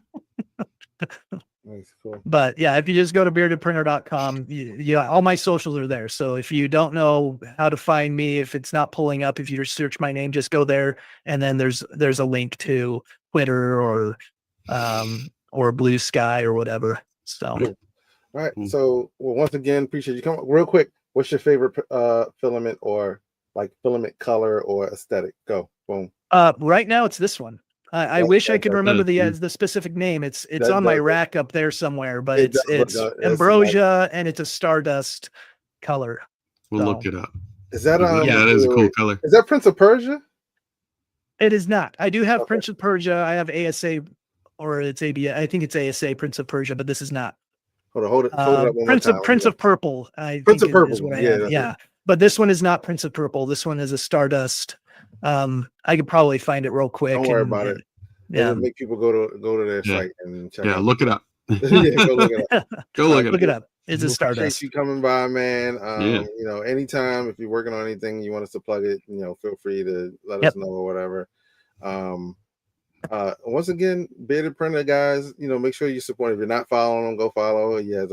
Nice, cool. But yeah, if you just go to beardedprinter.com, all my socials are there. So if you don't know how to find me, if it's not pulling up, if you just search my name, just go there, and then there's a link to Twitter or Blue Sky or whatever. So all right. So once again, appreciate you coming. Real quick, what's your favorite filament, or like filament color or aesthetic? Go. Boom. Right now it's this one. I wish I could remember the specific name. It's on my rack up there somewhere, but it's ambrosia, and it's a stardust color. We'll look it up. Is that that is a cool color. Is that Prince of Persia? It is not. I do have Prince of Persia. I have ASA, or it's ABA. I think it's ASA Prince of Persia, but this is not. Hold it up one Prince more of time. Prince of Purple. Prince of Purple. Is what I have. Yeah. But this one is not Prince of Purple. This one is a Stardust. I could probably find it real quick. Don't worry about it. Yeah. Make people go to their site and check it out. Look it up. Go look it up. Look it up. It's a Stardust. Appreciate you coming by, man. Anytime if you're working on anything, you want us to plug it, feel free to let us know or whatever. Once again, Bearded Printer, guys, make sure you support. If you're not following him, go follow. He has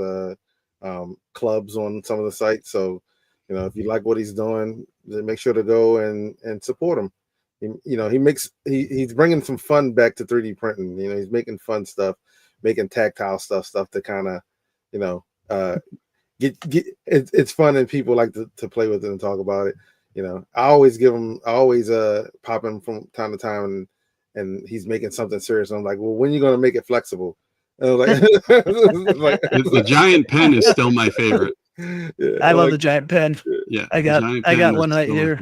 clubs on some of the sites. So, if you like what he's doing, then make sure to go and support him. He's bringing some fun back to 3D printing. He's making fun stuff, making tactile stuff to kind of, it's fun, and people like to play with it and talk about it. I always pop him from time to time, and he's making something serious. And I'm like, well, when are you going to make it flexible? And I was like, the giant pen is still my favorite. Yeah, I love the giant pen. Yeah, I got one right here.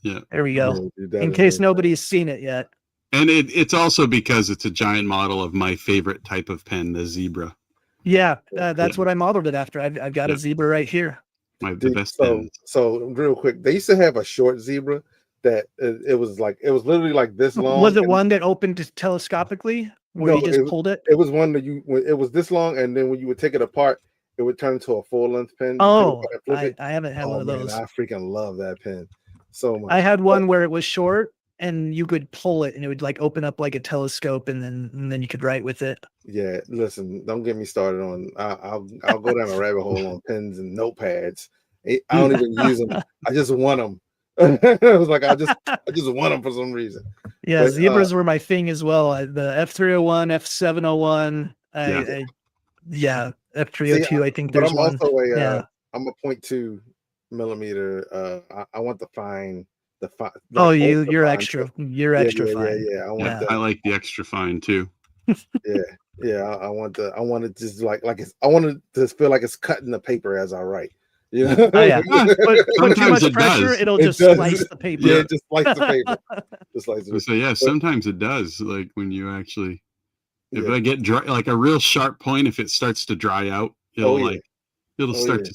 Yeah, there we go. In case nobody's seen it yet. And it's also because it's a giant model of my favorite type of pen, the zebra. Yeah, that's what I modeled it after. I've got a zebra right here. The best pens. So real quick, they used to have a short zebra that it was literally like this long. Was it one that opened telescopically where you just pulled it? It was one that it was this long, and then when you would take it apart, it would turn into a full-length pen. Oh, I haven't had one of those. I freaking love that pen so much. I had one where it was short, and you could pull it, and it would like open up like a telescope, and then you could write with it. Yeah, listen, don't get me started on. I'll go down a rabbit hole on pens and notepads. I don't even use them. I just want them. I was like, I just want them for some reason. Yeah, but, zebras were my thing as well. The F301, F701. Yeah, F302. I think there's one. I'm a 0.2 millimeter. I want the fine. You're extra. You're extra fine. Yeah, I like the extra fine too. Yeah. I want it just like it's. I want it to feel like it's cutting the paper as I write. You know? Oh yeah. Put too much pressure, does. it'll just slice the paper. Yeah, just slice the paper. Just slice it. So yeah, sometimes it does. Like when you actually, if I get dry, like a real sharp point, if it starts to dry out, it'll start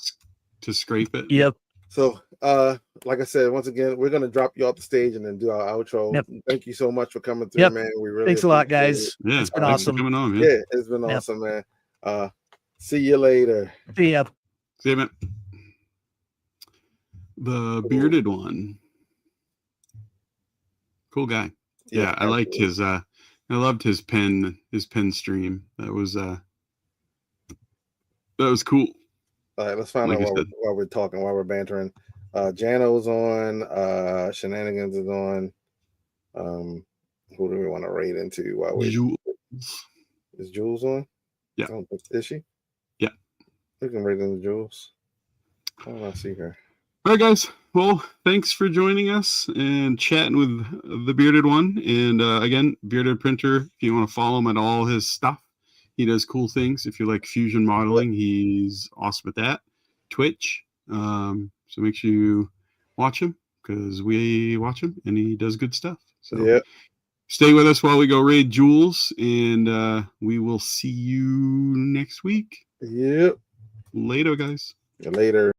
to scrape it. Yep. So, like I said, once again, we're gonna drop you off the stage and then do our outro. Yep. Thank you so much for coming through, man. We really thanks a lot, guys. Yeah, it's been awesome. Coming on, yeah, it's been awesome, man. See you later. See ya. See you, man. The bearded one, cool guy. Yeah, I liked his. I loved his pen stream. That was cool. All right, let's find out while we're talking, while we're bantering. Jano's on. Shenanigans is on. Who do we want to raid into while we? Is Jules on? Yeah. Is she? Yeah. We can raid into Jules. I don't want to see her. All right, guys. Well, thanks for joining us and chatting with the Bearded One. And again, Bearded Printer, if you want to follow him at all his stuff, he does cool things. If you like fusion modeling, he's awesome at that. Twitch. So make sure you watch him because we watch him and he does good stuff. So stay with us while we go raid Jules, and we will see you next week. Yep. Later, guys. Later.